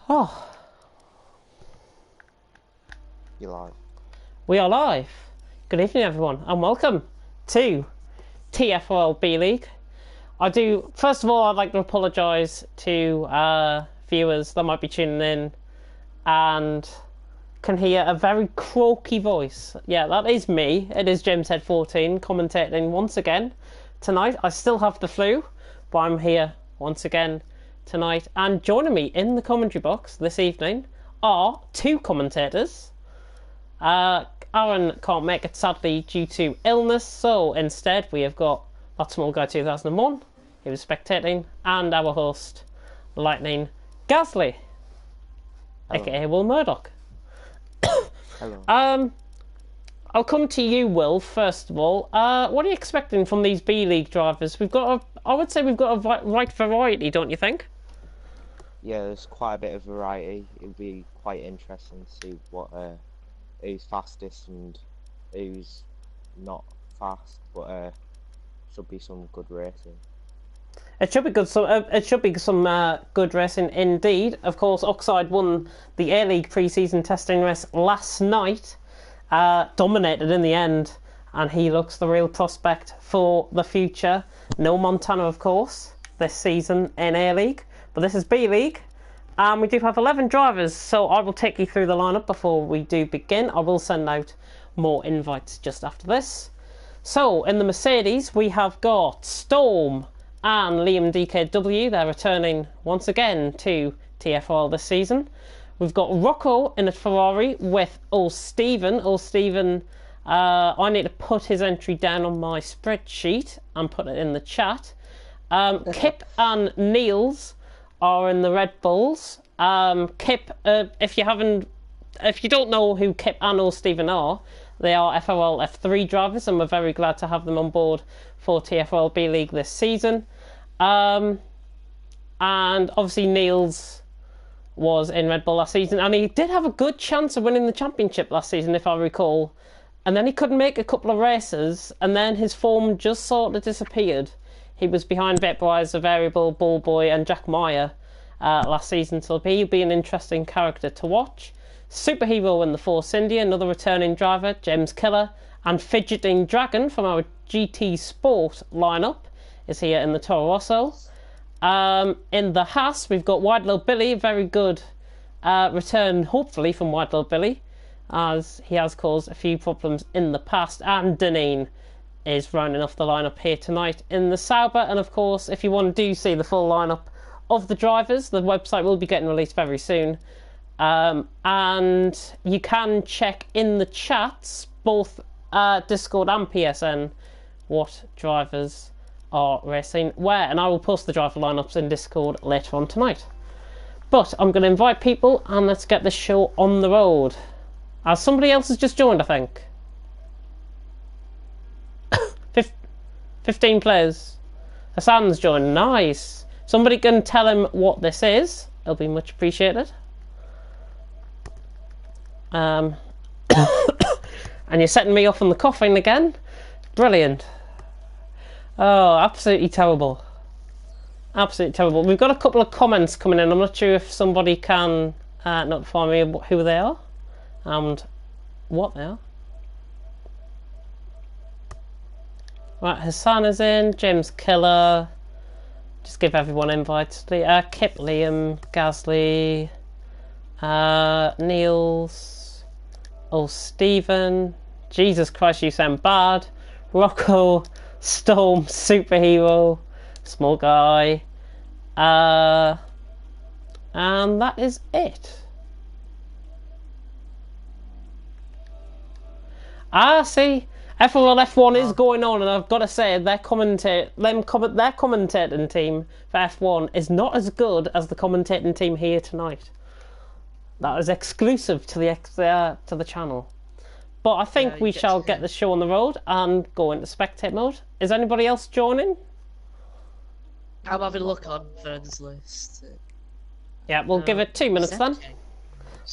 Oh, You're live. we are live. Good evening, everyone, and welcome to TFRL B League. First of all, I'd like to apologise to viewers that might be tuning in and can hear a very croaky voice. Yeah, that is me. It is JamesHead14 commentating once again tonight. I still have the flu, but I'm here once again tonight. And joining me in the commentary box this evening are two commentators. Aaron can't make it sadly due to illness, so instead we have got that small guy 2001, he was spectating, and our host, Lightning Gasly, aka Will Murdoch. Hello. I'll come to you, Will, first of all. What are you expecting from these B League drivers? I would say we've got a right variety, don't you think? Yeah, there's quite a bit of variety. It'll be quite interesting to see what who's fastest and who's not fast, but should be some good racing. It should be good. It should be some good racing indeed. Of course, Oxide won the A League pre-season testing race last night, dominated in the end, and he looks the real prospect for the future. No Montana, of course, this season in A League, but this is B League. And we do have 11 drivers, so I will take you through the lineup before we do begin. I will send out more invites just after this. So, in the Mercedes, we have got Storm and Liam DKW. They're returning once again to TFRL this season. We've got Rocco in a Ferrari with Stephen. Stephen, I need to put his entry down on my spreadsheet and put it in the chat. Kip and Niels are in the Red Bulls. Kip, if you don't know who Kip and Stephen are, they are FRL F3 drivers, and we're very glad to have them on board for TFRL B League this season. And obviously Niels was in Red Bull last season, and he did have a good chance of winning the championship last season, if I recall. And then he couldn't make a couple of races, and then his form just sort of disappeared. He was behind Vaporizer, Variable, Ballboy, and Jack Meyer last season, so he'll be an interesting character to watch. Superhero in the Force India, another returning driver, James Killer, and Fidgeting Dragon from our GT Sport lineup is here in the Toro Rosso. In the Haas, we've got Wide Little Billy, a very good return, hopefully, from Wide Little Billy, as he has caused a few problems in the past, and Deneen is rounding off the lineup here tonight in the Sauber. And of course, if you want to see the full lineup of the drivers, the website will be getting released very soon. And you can check in the chats, both Discord and PSN, what drivers are racing where. And I will post the driver lineups in Discord later on tonight. But I'm going to invite people and let's get this show on the road. Somebody else has just joined, I think. 15 players. Hassan's joined. Nice. Somebody can tell him what this is. It'll be much appreciated. And you're setting me off on the coughing again. Brilliant. Oh, absolutely terrible. Absolutely terrible. We've got a couple of comments coming in. I'm not sure if somebody can notify me who they are and what they are. Right, Hassan is in, James Killer, just give everyone invites. Kip, Liam, Gasly, Niels, Stephen, Jesus Christ, you sound bad, Rocco, Storm, Superhero, Small Guy, and that is it. See, FRL F1 is going on, and I've got to say, their commentating team for F1 is not as good as the commentating team here tonight. That is exclusive to the channel. But I think we shall get the show on the road and go into spectate mode. Is anybody else joining? I'm having a look on Vern's list. Yeah, we'll give it 2 minutes then.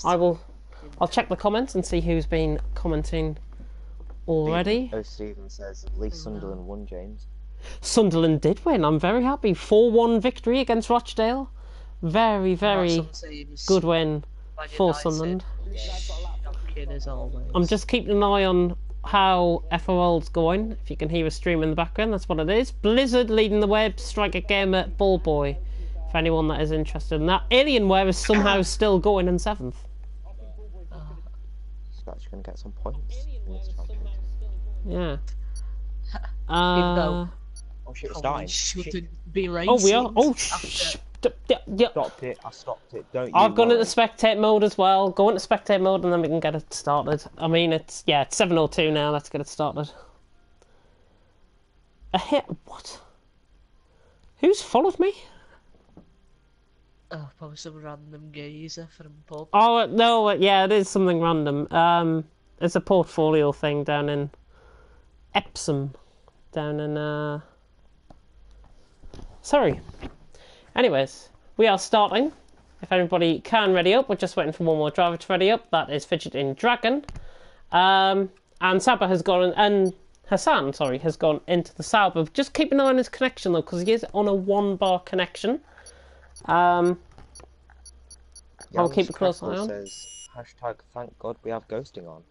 I'll check the comments and see who's been commenting already. Stephen says at least Sunderland won, James. Sunderland did win. I'm very happy. 4-1 victory against Rochdale. Very, very Some teams, good win Man for United, Sunderland. shocking as always. I'm just keeping an eye on how FRL's going. If you can hear a stream in the background, that's what it is. Blizzard leading the way, Striker Gamer, Ballboy. For anyone that is interested in that. Alienware is somehow still going in 7th. He's actually going to get some points in this championship. Yeah. Even though Oh shit, we're probably starting. shouldn't be racing. Oh, we are. Oh, after- yeah. Stopped it, I stopped it, don't you I've gone into worry. spectate mode as well. Go into spectate mode and then we can get it started. I mean, it's 7:02 now. Let's get it started. A hit? What? Who's followed me? Oh, probably some random geezer from pub. Oh no, yeah, it is something random. It's a portfolio thing down in Epsom, down in Sorry. Anyways, we are starting. If everybody can ready up, we're just waiting for one more driver to ready up. That is Fidgeting Dragon. And Saba has gone, and Hassan, sorry, has gone into the Sauber. Just keep an eye on his connection though, because he is on a 1-bar connection. I'll keep a close eye on. Says, hashtag thank God we have ghosting on.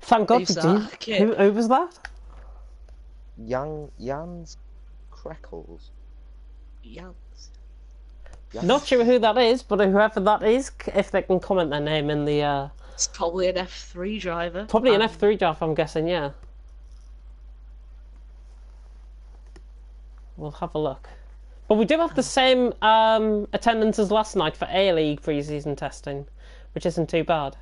Thank God Who's we that? do. Who was that? Jan's Crackles. Yans. Not sure who that is, but whoever that is, if they can comment their name in the It's probably an F3 driver. probably an F3 draft, I'm guessing, yeah. We'll have a look. But we do have the same attendance as last night for A-League pre-season testing, which isn't too bad.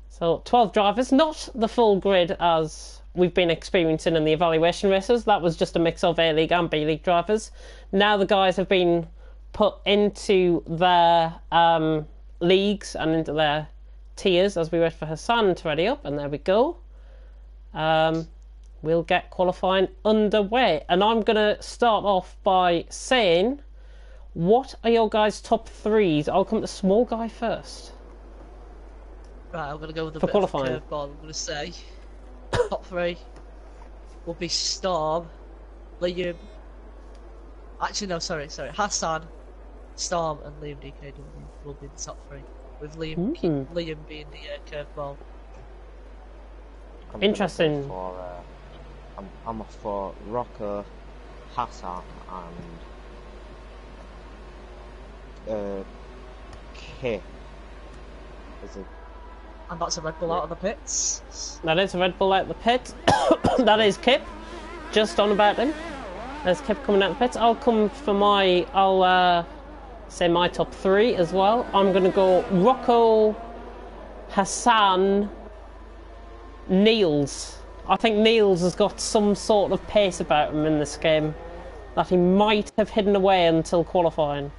So 12 drivers, not the full grid as we've been experiencing in the evaluation races. That was just a mix of A-League and B-League drivers. Now the guys have been put into their leagues and into their tiers as we wait for Hassan to ready up, and there we go. We'll get qualifying underway, and I'm going to start off by saying, what are your guys' top 3s? I'll come to small guy first. Right, I'm going to go with a For bit qualifying. of a curveball. I'm going to say top 3 will be Storm, Liam. Actually, no, sorry. Hassan, Storm, and Liam DKW will be the top 3, with Liam being the curveball. Interesting. I'm for Rocco, Hassan, and Kip. And that's a Red Bull out of the pits. That is a Red Bull out the pit. That is Kip. Just on about him. There's Kip coming out the pits. I'll come for I'll say my top 3 as well. I'm going to go Rocco, Hassan, Niels. I think Niels has got some sort of pace about him in this game that he might have hidden away until qualifying.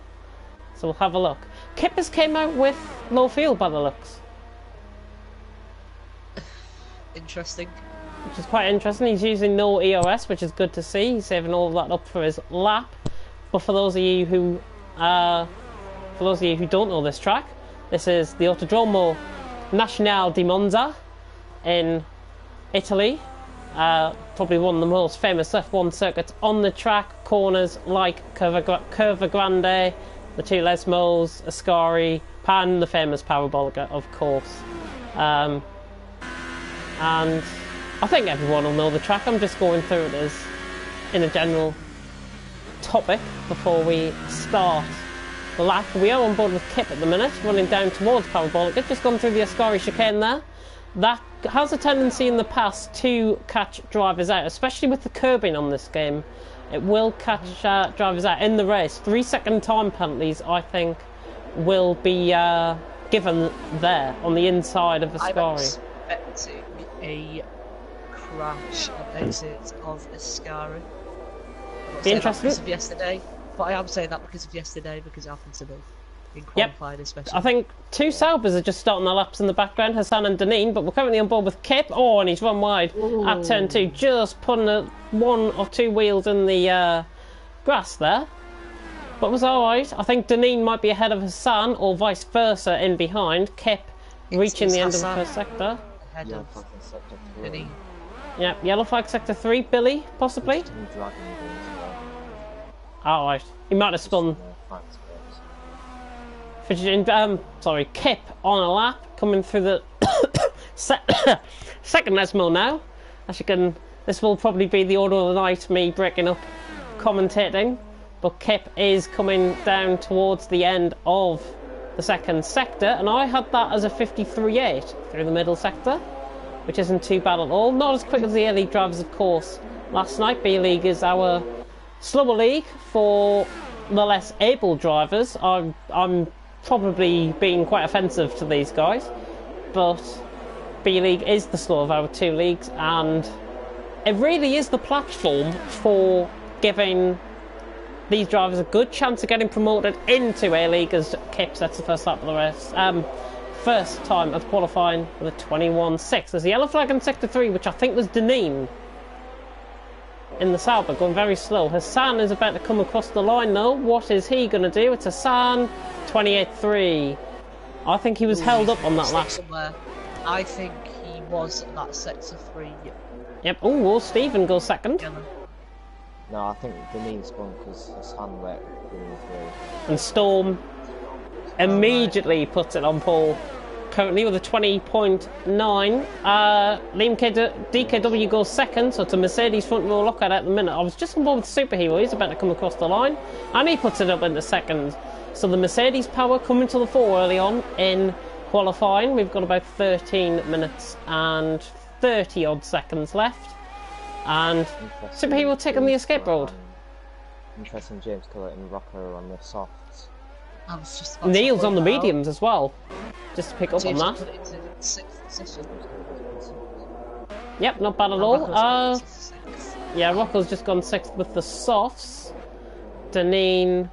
So we'll have a look. Kip has came out with low field by the looks. Interesting. Which is quite interesting. He's using no EOS, which is good to see. He's saving all of that up for his lap. But for those of you who don't know this track, this is the Autodromo Nacional di Monza in Italy. Probably one of the most famous F1 circuits on the track. Corners like Curva Grande, the two Lesmos, Ascari, Pan, the famous Parabolica, of course. And I think everyone will know the track. I'm just going through it as in a general topic before we start the lap. We are on board with Kip at the minute, running down towards Parabolica. Just gone through the Ascari chicane there. That has a tendency in the past to catch drivers out, especially with the curbing on this game. It will catch drivers out in the race. 3-second time penalties, I think, will be given there on the inside of Ascari. I'm expecting a crash and exit of Ascari. Be interesting. Because of yesterday, but I am saying that because of yesterday, because it happened to me in qualifying especially. I think two Saubers are just starting their laps in the background, Hassan and Deneen, but we're currently on board with Kip. Oh, and he's run wide at turn 2, just putting one or two wheels in the grass there. But it was alright. I think Deneen might be ahead of Hassan, or vice versa in behind. Kip reaching the end of the first sector. Ahead of Deneen. Yeah, yellow flag sector 3, Billy, possibly? Alright, he might have spun Thanks, James. Sorry, Kip on a lap, coming through the second Lesmo now. As you can, this will probably be the order of the night, me breaking up commentating. But Kip is coming down towards the end of the second sector, and I had that as a 53.8 through the middle sector, which isn't too bad at all. Not as quick as the A-League drivers, of course. Last night, B-League is our slower league for the less able drivers. I'm probably being quite offensive to these guys, but B-League is the slow of our two leagues, and it really is the platform for giving these drivers a good chance of getting promoted into A-League as Kip sets the first lap of the race. First time of qualifying with a 21.6. There's a yellow flag in Sector 3, which I think was Deneen in the Sauber, going very slow. Hassan is about to come across the line though. What is he going to do? It's Hassan, 28.3. I think he was held up on that lap. Somewhere. I think he was at that Sector 3. Yep. Oh, well, Stephen goes second. Yellow. No, I think the knee spun because his hand let Deneen through. And Storm immediately puts it on pole. Currently with a 20.9. Liam DKW goes second, so it's a Mercedes front row lockout at the minute. I was just on board with Superhero, he's about to come across the line, and he puts it up into second. So the Mercedes power coming to the fore early on in qualifying. We've got about 13 minutes and 30 odd seconds left. And Superhero taking the escape road. Interesting, James Collett and Rocco on the softs. I was just about Neil's to on the point that out. mediums as well, just to pick up James on put that. it into sixth position. Yep, not bad at And all. Rocco's put it into sixth. Yeah, Rocco's just gone sixth with the softs. Deneen.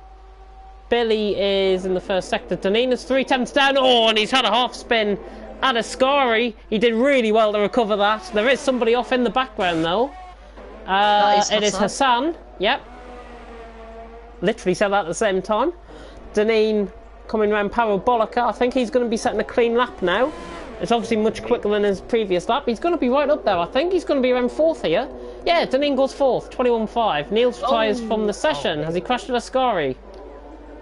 Billy is in the first sector. Deneen is 3/10 down. Oh, and he's had a half spin at Ascari. He did really well to recover that. There is somebody off in the background though. It is Hassan. Yep. Literally said that at the same time. Deneen coming round Parabolica. I think he's going to be setting a clean lap now. It's obviously much quicker than his previous lap. He's going to be right up there. I think he's going to be around fourth here. Yeah, Deneen goes fourth, 21.5. Niels retires from the session. Has he crashed at Ascari?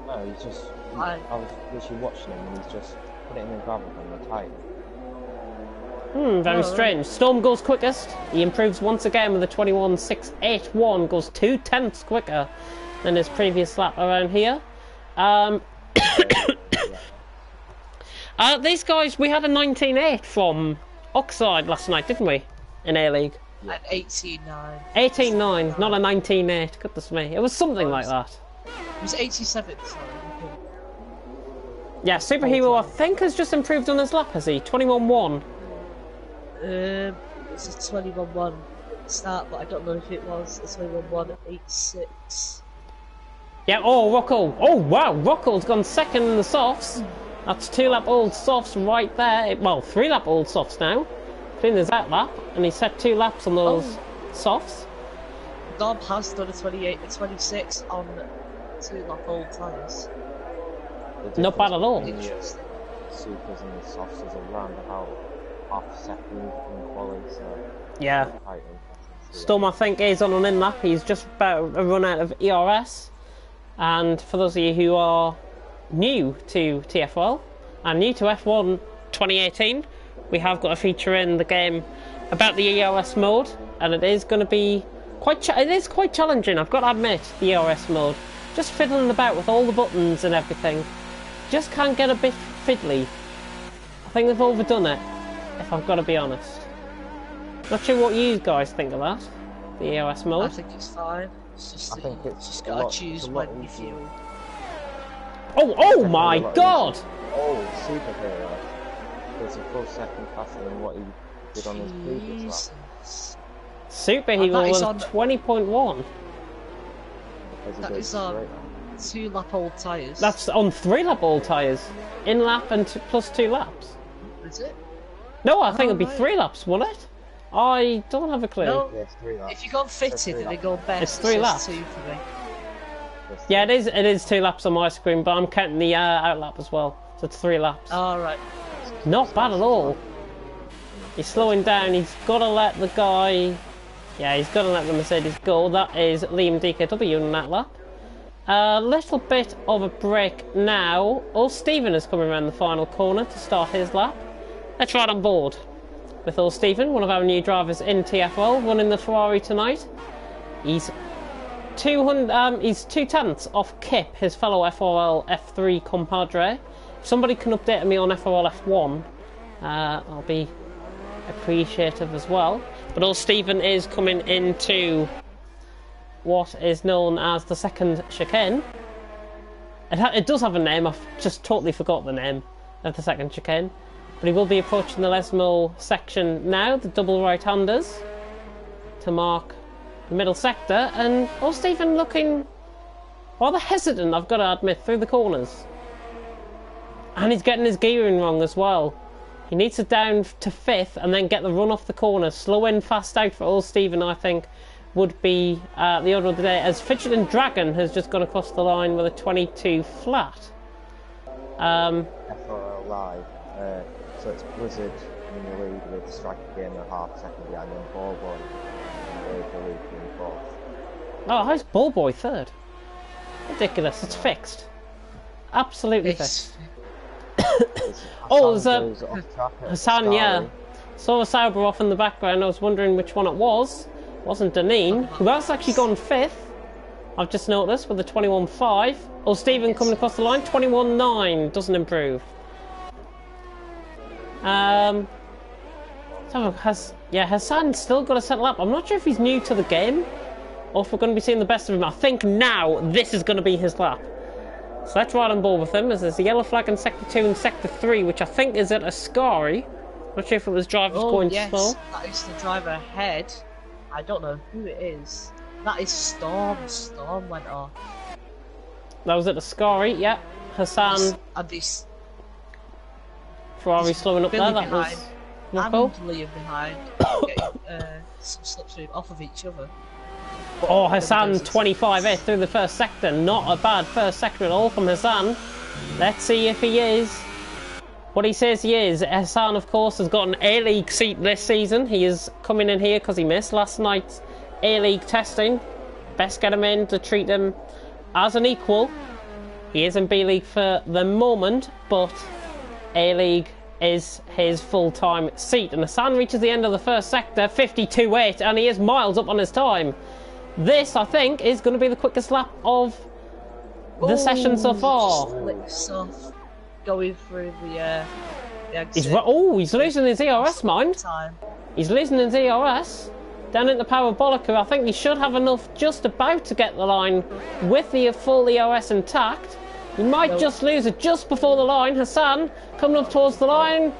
No, he's just. I was literally watching him and he's just put it in the gravel and retired. Very strange. Storm goes quickest. He improves once again with a 21.681. Goes 2/10 quicker than his previous lap around here. These guys, we had a 19.8 from Oxide last night, didn't we? In A-League. At 18.9. 18.9, not a 19.8. Goodness me. It was something like that. It was 87, sorry. Yeah, Superhero, I think, has just improved on his lap, has he? 21.1. It's a 21.1 start, but I don't know if it was a 21.186. Yeah, oh, Rocco. Oh, wow, Rocco's gone second in the softs. That's 2-lap old softs right there. Well, 3-lap old softs now. Clean as that lap, and he set 2 laps on those softs. Dom has done a 26 on 2-lap old tyres. Not bad at all. Interesting. Supers and the softs is around about half a second in quality, so Yeah. quite interesting. Storm, I think, is on an in-lap. He's just about to run out of ERS. And for those of you who are new to TFRL and new to F1 2018, we have got a feature in the game about the ERS mode, and it is going to be quite challenging, I've got to admit, the ERS mode. Just fiddling about with all the buttons and everything. Just can get a bit fiddly. I think they've overdone it, if I've got to be honest. Not sure what you guys think of that, the ERS I mode. think it's fine. It's just I that think you it's just a gotta lot- choose it's a when lot you easier. feel. Oh my god! Oh, Superhero. There's a full second faster than what he did on his previous lap. Jesus. Superhero that is was on- 20.1. As he That goes is on straight. 2-lap old tyres. That's on 3-lap old tyres. In-lap and plus 2 laps. Is it? No, I think it'd be right. 3 laps, wouldn't it? I don't have a clue. No. Yes, 3 laps. If you go fitted and then go best, It's 3 it says laps. 2 for me. Yes, Yeah, it is 2 laps on my screen, but I'm counting the out lap as well. So it's 3 laps. Alright. Not bad at all. He's slowing down. He's got to let the guy... Yeah, he's got to let the Mercedes go. That is Liam DKW in that lap. A little bit of a break now. Stephen is coming around the final corner to start his lap. Let's ride on board with Stephen, one of our new drivers in TFRL, running the Ferrari tonight. He's 2/10 off Kip, his fellow FRL F3 compadre. If somebody can update me on FRL F1, I'll be appreciative as well. But Stephen is coming into what is known as the second chicane. It does have a name, I've just totally forgot the name of the second chicane. But he will be approaching the Lesmo section now, the double right-handers, to mark the middle sector. And Stephen looking rather hesitant, I've got to admit, through the corners. And he's getting his gearing wrong as well. He needs to down to 5th and then get the run off the corner. Slow in, fast out for Stephen, I think, would be the order of the day, as Fidgeting Dragon has just gone across the line with a 22 flat. FRL Live, so it's Blizzard in the lead with Striker Game a half second behind, and Ballboy in the lead in 4th. Oh, how's Ballboy 3rd? Ridiculous, it's fixed. Absolutely fixed. There's Hassan, yeah. Saw a Sauber off in the background. I was wondering which one it was. It wasn't Deneen, who has actually gone 5th. I've just noticed with a 21.5. Stephen coming across the line, 21.9. Doesn't improve. Hassan's still got a settle up. I'm not sure if he's new to the game or if we're going to be seeing the best of him. I think now this is going to be his lap. So let's ride on board with him, as there's a yellow flag in Sector 2 and Sector 3, which I think is at Ascari. Not sure if it was drivers going slow. That is the driver ahead. I don't know who it is. That is Storm. Storm went off. That was at Ascari, yeah. Hassan. And this Ferrari slowing up there, that was Rocco. And Liam behind, getting some slipstream off of each other. Hassan 25th through the first sector. Not a bad first sector at all from Hassan. Let's see if he is what he says he is. Hassan, of course, has got an A-League seat this season. He is coming in here because he missed last night's A-League testing. Best get him in to treat him as an equal. He is in B-League for the moment, but A-League is his full-time seat. And Hassan reaches the end of the first sector, 52.8, and he is miles up on his time. This, I think, is going to be the quickest lap of the session so far. Flicks off, going through the exit. He's losing his ERS, mind. Time. He's losing his ERS. Down into Parabolica, I think he should have enough just about to get the line with the full ERS intact. He might just lose it just before the line. Hassan coming up towards the line.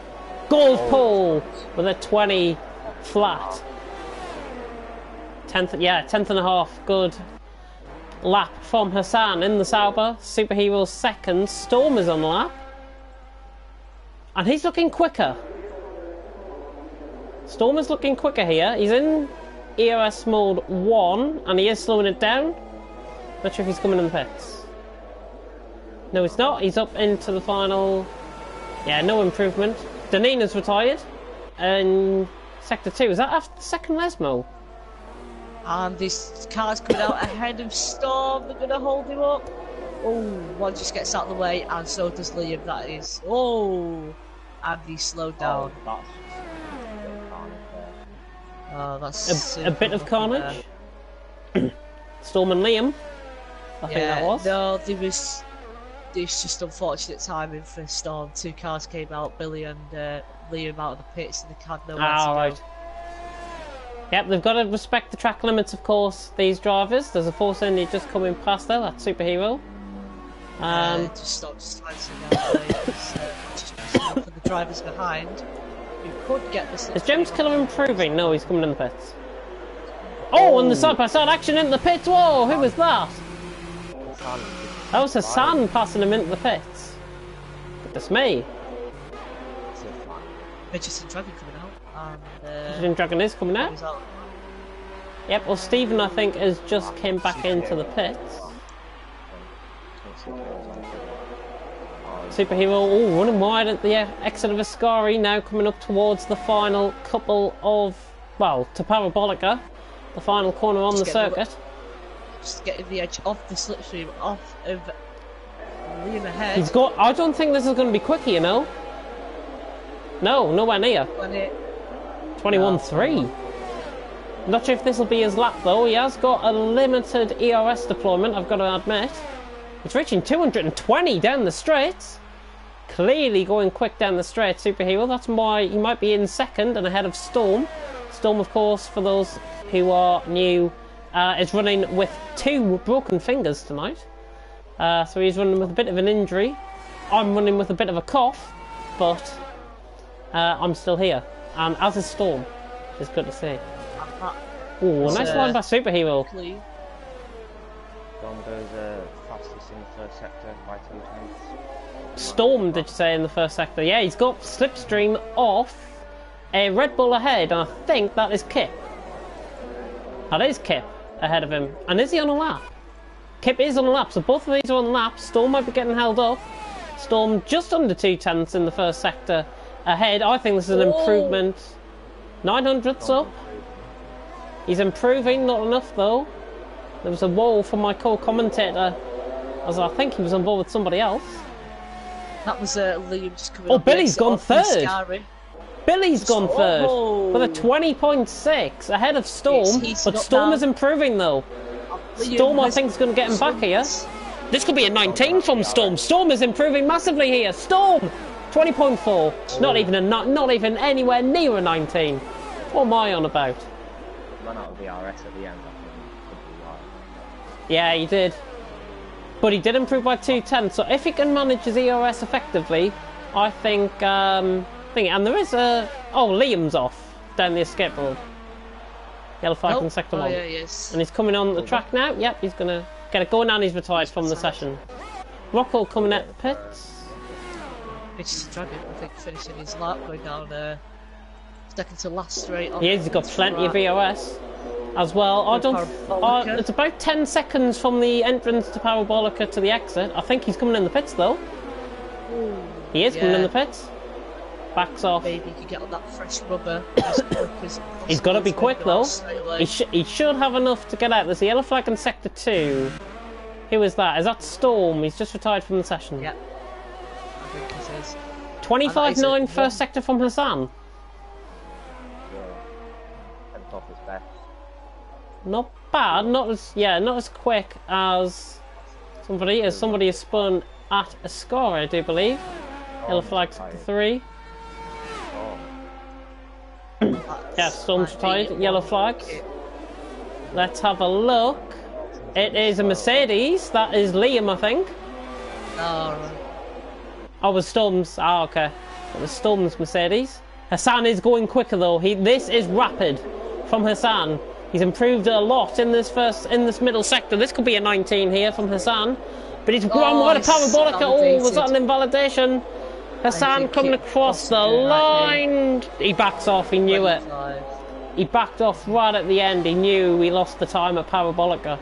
Gold pole with a 20 flat. 10th and a half. Good lap from Hassan in the Sauber. Superhero's second. Storm is on the lap. And he's looking quicker. Storm is looking quicker here. He's in ERS mode 1 and he is slowing it down. Not sure if he's coming in the pits. No, he's not. He's up into the final. Yeah, no improvement. Danina's retired. And Sector 2. Is that after the second Lesmo? And this car's coming out ahead of Storm. They're going to hold him up. One just gets out of the way, and so does Liam. That is. And he slowed down. That's a bit of carnage. Storm and Liam. I think that was. No, there's just unfortunate timing for Storm. Two cars came out, Billy and Liam out of the pits, and they had nowhere to go. Yep, they've got to respect the track limits, of course, these drivers. There's a Force India just coming past there, that's Superhero. Just stopped slicing out just for the drivers behind. You could get this. Is James Killer improving? No, he's coming in the pits. And the side-by-side action into the pits. Whoa, who was that? That was Hassan passing him into the pits. Goodness me. Fidgeting Dragon coming out. Fidgeting Dragon is coming out. Yep, well, Stephen, I think, has just came back into the pits. Superhero running wide at the exit of Ascari, now coming up towards the final couple of, to Parabolica, the final corner on the circuit. Just getting the edge off the slipstream, off of Liam ahead. He's got. I don't think this is going to be quicker, you know. No, nowhere near. 21.3. Not sure if this will be his lap though. He has got a limited ERS deployment, I've got to admit. It's reaching 220 down the straights. Clearly going quick down the straight, Superhero. That's why he might be in second and ahead of Storm. Storm, of course, for those who are new, is running with 2 broken fingers tonight. So he's running with a bit of an injury. I'm running with a bit of a cough, but I'm still here. And as is Storm. It's good to see. Oh, nice line by Superhero. Storm goes fastest in the first sector by 2 tenths. Storm, did you say, in the first sector? Yeah, he's got slipstream off a Red Bull ahead, and I think that is Kip. That is Kip ahead of him. And is he on a lap? Kip is on a lap, so both of these are on laps. Storm might be getting held up. Storm just under 2 tenths in the first sector ahead. I think this is an improvement. 900ths up. He's improving, not enough though. There was a wall from my co-commentator, as I think he was on board with somebody else. That was Liam just coming. Oh, Billy's gone third. Billy's gone third with a 20.6 ahead of Storm, but Storm is improving though. Storm, I think, is going to get him back here. This could be a 19 from Storm. Storm is improving massively here. Storm, 20.4. Not even anywhere near a 19. What am I on about? Run out of the RS at the end. Yeah, he did. But he did improve by 2 tenths, so if he can manage his ERS effectively, I think, and there is a... Oh, Liam's off down the escape road. Yellow flag in sector 1. Yeah, yes. And he's coming on the track now. Yep, he's going to get it going, and he's retired from the session. Rocco coming at the pits. It's Dragon, I think, finishing his lap, going down, second to last straight. He's got plenty of ERS. As well, it's about 10 seconds from the entrance to Parabolica to the exit. I think he's coming in the pits though. Ooh, he is coming in the pits. Backs off. Maybe he can get on that fresh rubber. He's got to be quick though. He should have enough to get out. There's a yellow flag in sector 2. Who is that? Is that Storm? He's just retired from the session. Yep. I think it is. 25.9 first sector from Hassan. Yeah. Off his best. Not bad, not as quick as somebody has spun at a score, I do believe. Yellow flag sector 3. Yeah, Storm's retired. Yellow flags. Let's have a look. It is a Mercedes. That is Liam, I think. Oh, right. Oh, it was Storm's. Ah, okay. It was Storm's Mercedes. Hassan is going quicker though. This is rapid from Hassan. He's improved a lot in this middle sector. This could be a 19 here from Hassan. But he's gone wide of Parabolica. Oh, was that an invalidation? Hassan coming across the line. He backs off, he knew it. He backed off right at the end. He knew he lost the time at Parabolica.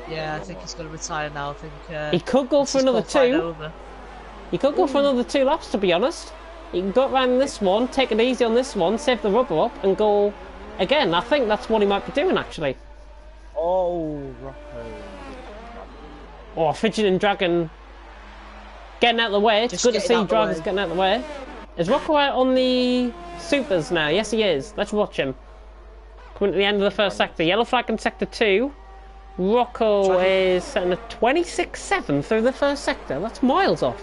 Yeah, I think he's going to retire now. I think he could go for another 2. He could go for another 2 laps, to be honest. He can go around this one, take it easy on this one, save the rubber up, and go again. I think that's what he might be doing, actually. Oh, Rocco. Oh, Fidgeting Dragon getting out of the way. It's good to see drivers getting out of the way. Is Rocco out on the supers now? Yes, he is. Let's watch him. Coming to the end of the first sector. Yellow flag in sector 2. Rocco is setting a 26.7 through the first sector. That's miles off.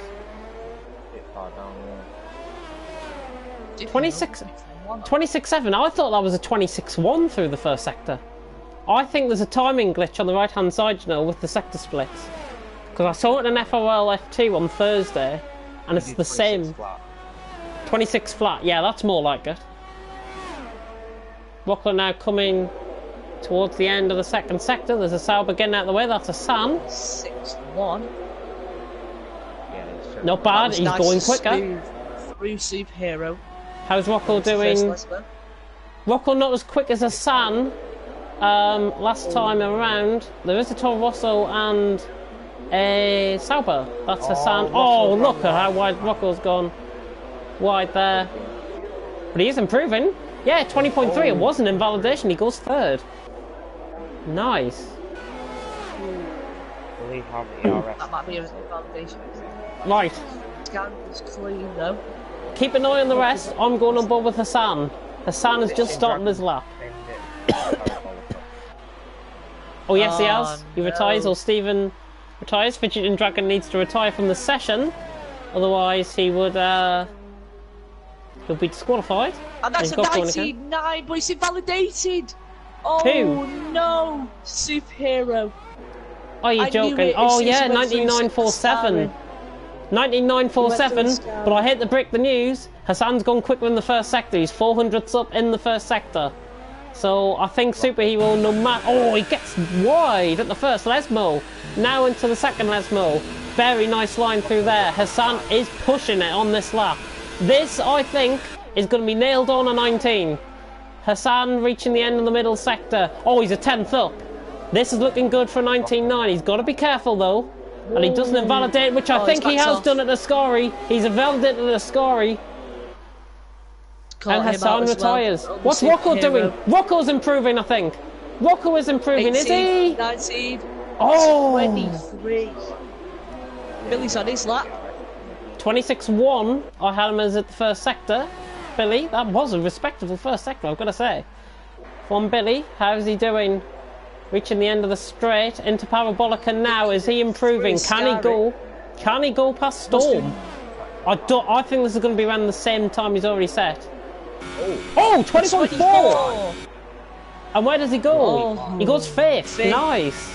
26.7. I thought that was a 26.1 through the first sector. I think there's a timing glitch on the right hand side, you know, with the sector splits. Because I saw it in FRL F2 on Thursday, and it's the same. 26 flat, yeah, that's more like it. Rocco now coming towards the end of the second sector. There's a Sauber getting out of the way, that's a Sam. 6-1. Yeah, not bad, he's nice going quicker. Through Superhero. How's Rocco doing? Rocco not as quick as Hassan last time around. There is a Toro Rosso and a Sauber. That's Hassan. Oh, look at how wide Rocco's gone. Wide there. But he is improving. Yeah, 20.3. It was an invalidation. He goes third. Nice. Will he have ERS? That might be a validation. Right. Scan is clean though. Keep an eye on the rest. I'm going on board with Hassan. Hassan has just started his lap. Oh yes, he has. He retires, or Stephen retires. Fidgeting Dragon needs to retire from the session, otherwise he would he'll be disqualified. And that's He's a got one again. 99, but it's invalidated. Oh Who? no, superhero. Are you I knew joking? it as Oh soon as yeah, he went through 19947. 19947. But I hate to break the news. Hassan's gone quicker in the first sector. He's 400ths up in the first sector. So I think Superhero, no matter. Oh, he gets wide at the first Lesmo. Now into the second Lesmo. Very nice line through there. Hassan is pushing it on this lap. This, I think, is going to be nailed on a 19. Hassan reaching the end of the middle sector. Oh, he's a 10th up. This is looking good for 19.9. He's got to be careful though. And he doesn't invalidate, which I think he has done at Ascari. He's invalidated at Ascari. And Hassan retires. Well. What's Rocco doing? Rocco's improving, I think. Rocco is improving, 18, is he? 19, Oh! 23. Billy's on his lap. 26-1. I had him as at the first sector. Billy, that was a respectable first sector, I've got to say. From Billy, how's he doing? Reaching the end of the straight into Parabolica now. Is he improving? Can he go? Can he go past Storm? I think this is going to be around the same time he's already set. Oh, 20.4! And where does he go? He goes fifth. Nice.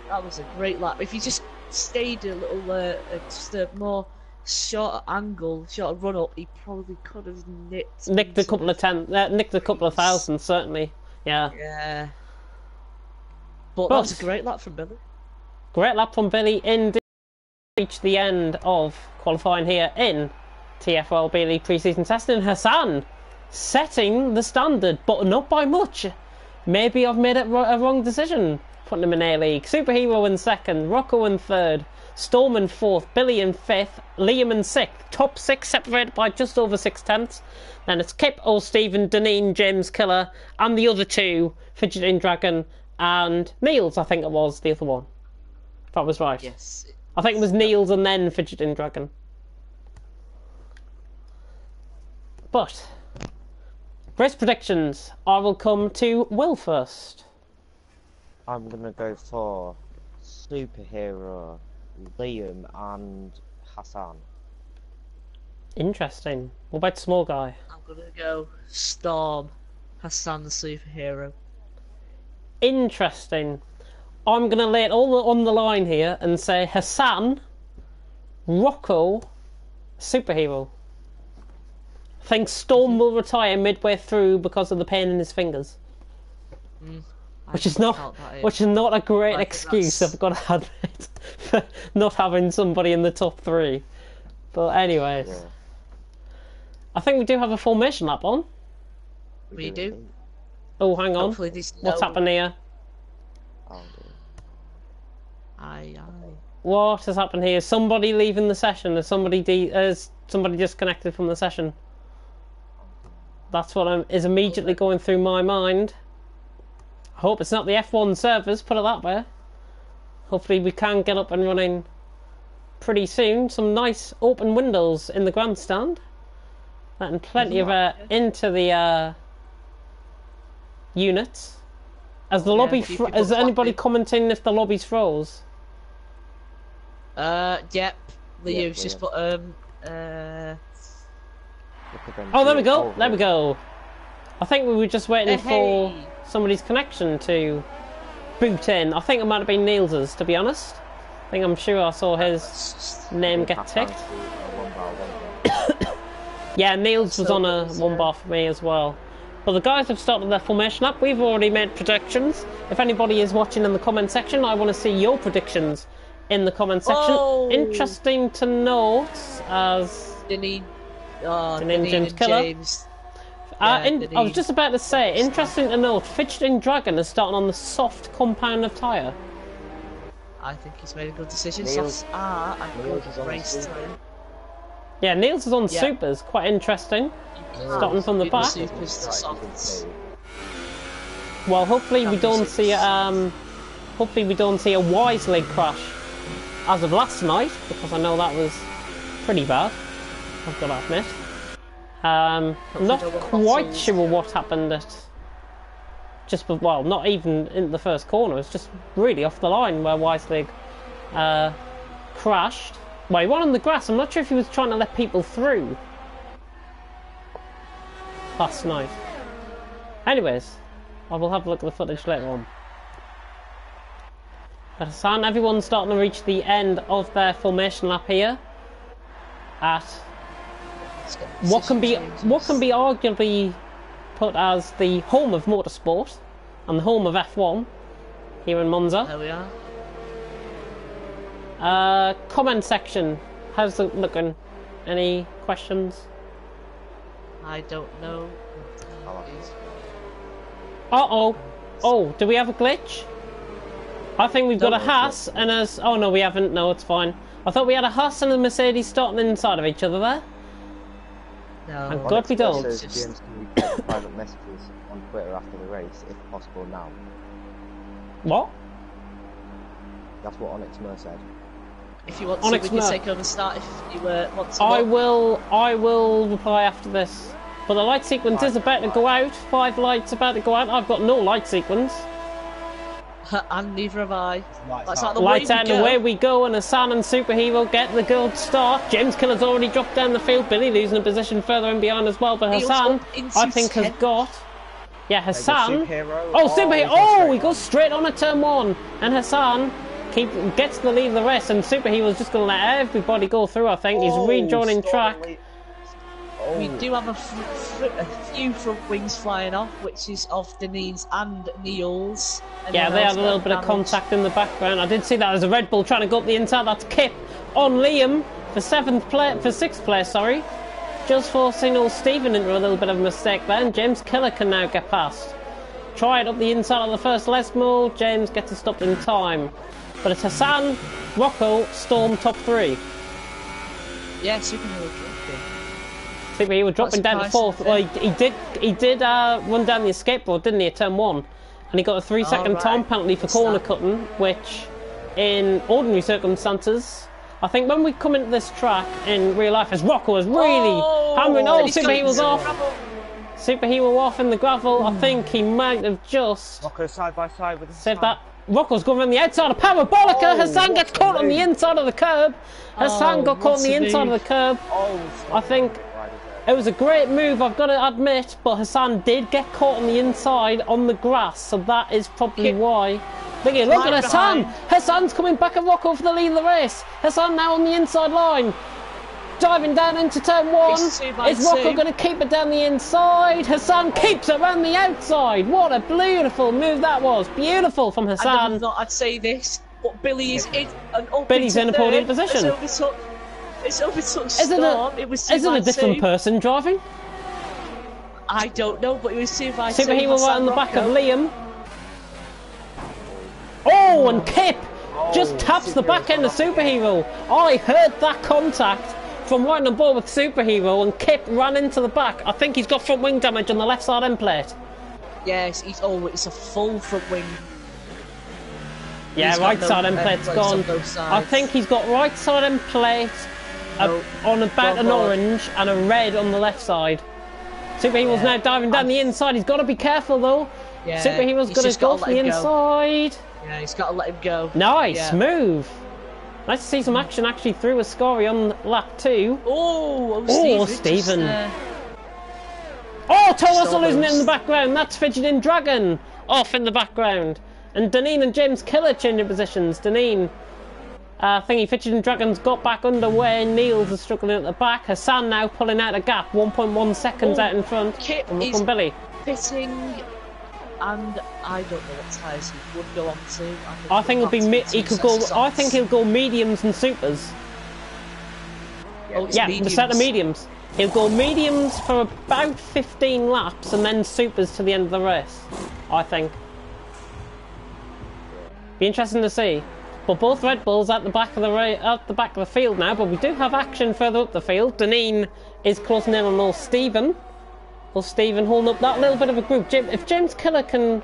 That was a great lap. If he just stayed a little, just a more shorter angle, shorter run up, he probably could have nicked a couple of nicked a couple of thousand, certainly. Yeah. Yeah. But that was a great lap from Billy. Great lap from Billy. Indeed. Reached the end of qualifying here in TFRL B League pre-season testing. Hassan setting the standard, but not by much. Maybe I've made a wrong decision putting him in A League. Superhero in second, Rocco in third, Storm in fourth, Billy in fifth, Liam in sixth. Top six separated by just over 6/10. Then it's Kip, Old Stephen, Deneen, James Killer, and the other two, Fidgeting Dragon and Niels, I think it was the other one. If that was right. Yes. I think it was Niels and then Fidgeting Dragon. But race predictions. I will come to Will first. I'm gonna go for Superhero, Liam, and Hassan. Interesting. What about small guy? I'm gonna go Storm, Hassan the superhero. Interesting. I'm going to lay it all on the line here and say Hassan, Rocco, Superhero. I think Storm will retire midway through because of the pain in his fingers. Which is not a great excuse, I've got to admit, for not having somebody in the top three. But anyways. Yeah. I think we do have a formation lap on. We do. Oh, hang on. What's happened here? Oh, aye. What has happened here? Somebody leaving the session? Has somebody disconnected from the session? That's what is immediately going through my mind. I hope it's not the F1 servers, put it that way. Hopefully we can get up and running pretty soon. Some nice open windows in the grandstand. Letting plenty of air into the units. As the lobby, is anybody commenting if the lobby's froze? Yep. Leo's just put Oh, there we go. There we go. I think we were just waiting for somebody's connection to boot in. I think it might have been Niels's, to be honest. I'm sure I saw his name get ticked. Yeah, Niels was on a 1 bar for me as well. But the guys have started their formation up. We've already made predictions. If anybody is watching in the comment section, I want to see your predictions in the comment section. Oh. Interesting to note as Deneen James Killer. I was just about to say, interesting to note, Fidgeting Dragon is starting on the soft compound of tyre. I think he's made a good decision. Niels Good race time. Yeah, Niels is on supers, quite interesting. Starting from the back. Supers to softs. Well, hopefully we don't see hopefully we don't see a wise leg crash as of last night, because I know that was pretty bad, I've got to admit. I'm not quite sure what happened at well, not even in the first corner. It's just really off the line where Weislig crashed. Well, he won on the grass. I'm not sure if he was trying to let people through last night. Anyways, I will have a look at the footage later on. But Hassan, everyone's starting to reach the end of their formation lap here at what can be arguably put as the home of motorsport and the home of F1 here in Monza. There we are. Comment section, how's it looking? Any questions? I don't know. Oh, do we have a glitch? I think we've got a Haas and a... Oh no, we haven't. No, it's fine. I thought we had a Haas and a Mercedes starting inside of each other there. No. I'm glad we don't. James, can we get private messages on Twitter after the race, if possible now? What? That's what Onyx Mer said. If you want to, we can take over start if you want to. I will reply after this. But the light sequence is about to go out. 5 lights about to go out. I've got no light sequence. And neither have I. Lights out and away we go, and Hassan and Superhero get the gold start. James Killer's already dropped down the field. Billy losing a position further in behind as well, but Hassan, I think, has got... Yeah, Hassan... Oh, Superhero! Oh, he goes straight on at turn 1. And Hassan gets the lead of the rest, and Superhero's just going to let everybody go through, I think. He's rejoining track. We do have a few front wings flying off, which is of Deneen's and Neil's. Yeah, they had a little bit of contact in the background. I did see that as a Red Bull trying to go up the inside. That's Kip on Liam for 6th place, sorry. Just forcing old Stephen into a little bit of a mistake there, and James Killer can now get past. Try it up the inside of the first Lesmo. James gets it stopped in time. But it's Hassan, Rocco, Storm top 3. Yeah, Superhero. He was dropping down to 4th. Well, he did run down the escape road, didn't he, at turn 1? And he got a 3-second time penalty for corner cutting, which, in ordinary circumstances, I think when we come into this track in real life, as Rocco was really hammering. Oh, Superhero's off. Superhero off in the gravel. I think he might have just Rocco side by side with saved that. Rocco's going around the outside of Parabolica. Hassan gets caught on the inside of the curb. Hassan got caught on the inside of the curb. I think it was a great move, I've got to admit, but Hassan did get caught on the inside on the grass, so that is probably why. Look at Hassan! Hassan's coming back at Rocco for the lead of the race. Hassan now on the inside line. Diving down into turn 1. Is Rocco going to keep it down the inside? Hassan keeps it around the outside. What a beautiful move that was. Beautiful from Hassan. I'd say this, but Billy is in an up Billy's in a podium position. It's overtook Storm. It was Is it a different person driving? I don't know, but it was 2 by 2. Superhero right on the back of Liam. Oh, and Kip just taps the back end of Superhero. I heard that contact from right on board with Superhero, and Kip ran into the back. I think he's got front wing damage on the left side end plate. Yes, it's a full front wing. Yeah, right side end plate's gone. I think he's got right side end plate on about an orange and a red on the left side. Superhero's now diving down the inside. He's got to be careful though. Yeah, Superhero's got to go from the inside. Yeah, he's got to let him go. Nice move. Nice to see some action actually through Ascari on lap 2. Oh, Stephen. Oh, Russell losing it in the background. That's Fidgeting Dragon off in the background. And Deneen and James Killer changing positions. Deneen, Fidgeting Dragon's got back underway. Niels is struggling at the back. Hassan now pulling out a gap. 1.1 seconds out in front. Kip is Billy. Fitting, and I don't know what tyres he would go on to. I think it'll be he could go. I think he'll go mediums and supers. Yeah, the set of mediums. He'll go mediums for about 15 laps and then supers to the end of the race. I think. Be interesting to see. But both Red Bulls at the back of the field now. But we do have action further up the field. Deneen is closing in on old Stephen. Well, Stephen holding up that little bit of a group. If James Killer can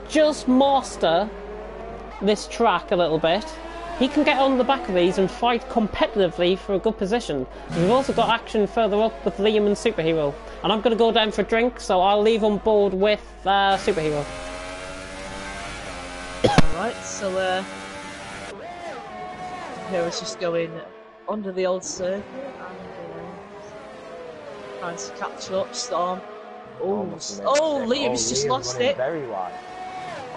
just master this track a little bit, he can get on the back of these and fight competitively for a good position. We've also got action further up with Liam and Superhero. And I'm going to go down for a drink, so I'll leave on board with Superhero. Alright, so Hero's just going under the old circuit and trying to catch up. Storm. Oh, Liam's just lost it. Very wide.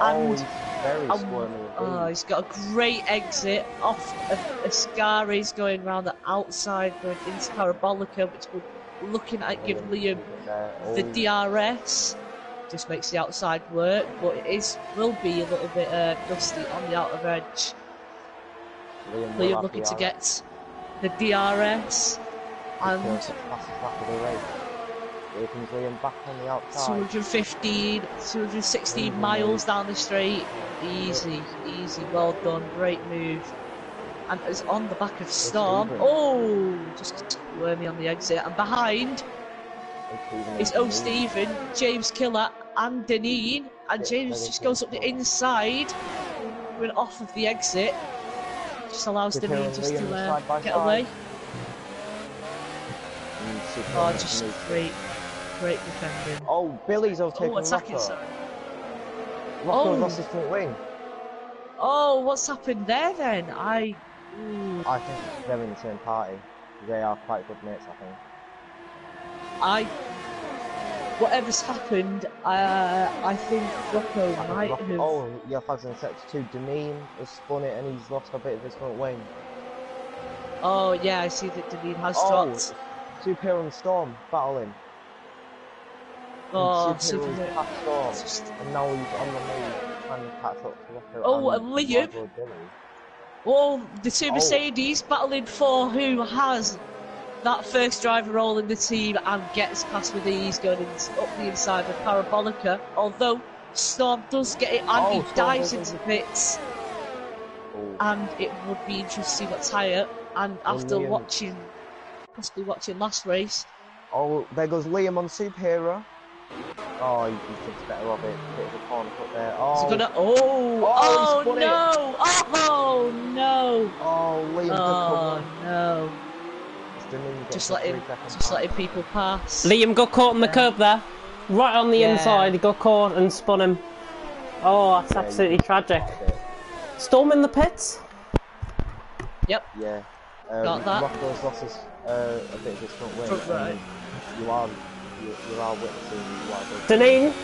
And he's very squirmy. He's got a great exit off Ascari's going around the outside, going into Parabolica, which we're looking at give Liam the DRS. Just makes the outside work, but it will be a little bit dusty on the outer edge. Liam looking to get the DRS, and here comes Liam back on the outside. 216 miles down the straight. Easy, well done, great move. And it's on the back of Storm. Oh, just squirmy on the exit, and behind is Stephen, James Killer, and Deneen, and James just goes up the inside, going off of the exit, just allows Deneen just to get away. Oh, just great defending. Oh, Billy's overtaken attacking, Rocco. sorry. Rocco's lost his front wing. Oh, what's happened there then? I think they're in the same party. They are quite good mates, I think. Whatever's happened, I think Rocco might have... Oh, your flag's in sector 2. Deneen has spun it and he's lost a bit of his front wing. Oh, yeah, I see that Deneen has dropped. Superhero and Storm battling. Oh, Superhero passed Storm, and now he's on the move trying to catch up to Rocco. Oh, and Liam. Oh, the two Mercedes battling for who has that first driver role in the team and gets past with ease going up the inside of Parabolica. Although Storm does get it and he dives into pits. And it would be interesting to see what tyre. And after possibly watching last race. Oh, there goes Liam on Superhero. Oh, he thinks better of it. Bit of a corner cut there. Oh, no! Oh, Liam. Oh no! Just letting people pass. Liam got caught on the curb there, right on the inside. He got caught and spun him. Oh, that's absolutely tragic. Storm in the pits. Yep. Yeah. Got that. Rocco's lost his, a bit of his front wing. Right. You are witnessing.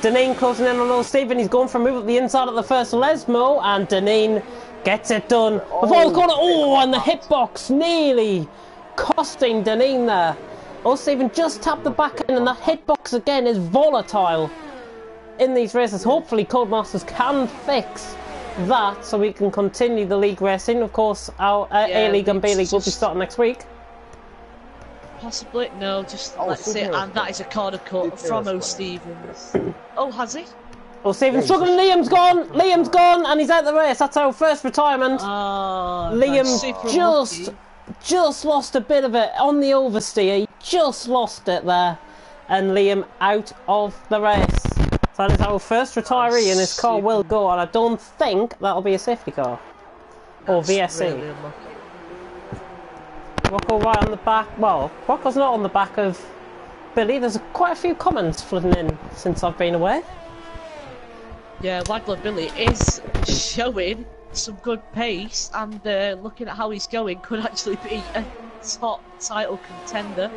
Deneen closing in on old Stephen. He's going for a move up the inside of the first Lesmo, and Deneen gets it done. Before the corner, and the hitbox nearly costing Deneen there. Old Stephen just tapped the back end, and that hitbox again is volatile in these races. Hopefully Codemasters can fix that so we can continue the league racing. Of course, our A-League and B-League will be starting next week. Possibly, no, just let's say, and that is a corner cut from O'Stevens. Oh, has he? O'Stevens struggling, Liam's gone, and he's out the race. That's our first retirement. Liam just lost a bit of it on the oversteer. He just lost it there, and Liam out of the race. So that is our first retiree, and his car will go, and I don't think that'll be a safety car or VSC. Really unlucky. Rocco right on the back. Well, Rocco's not on the back of Billy. There's quite a few comments flooding in since I've been away. Yeah, Wagler Billy is showing some good pace, and looking at how he's going, could actually be a top title contender.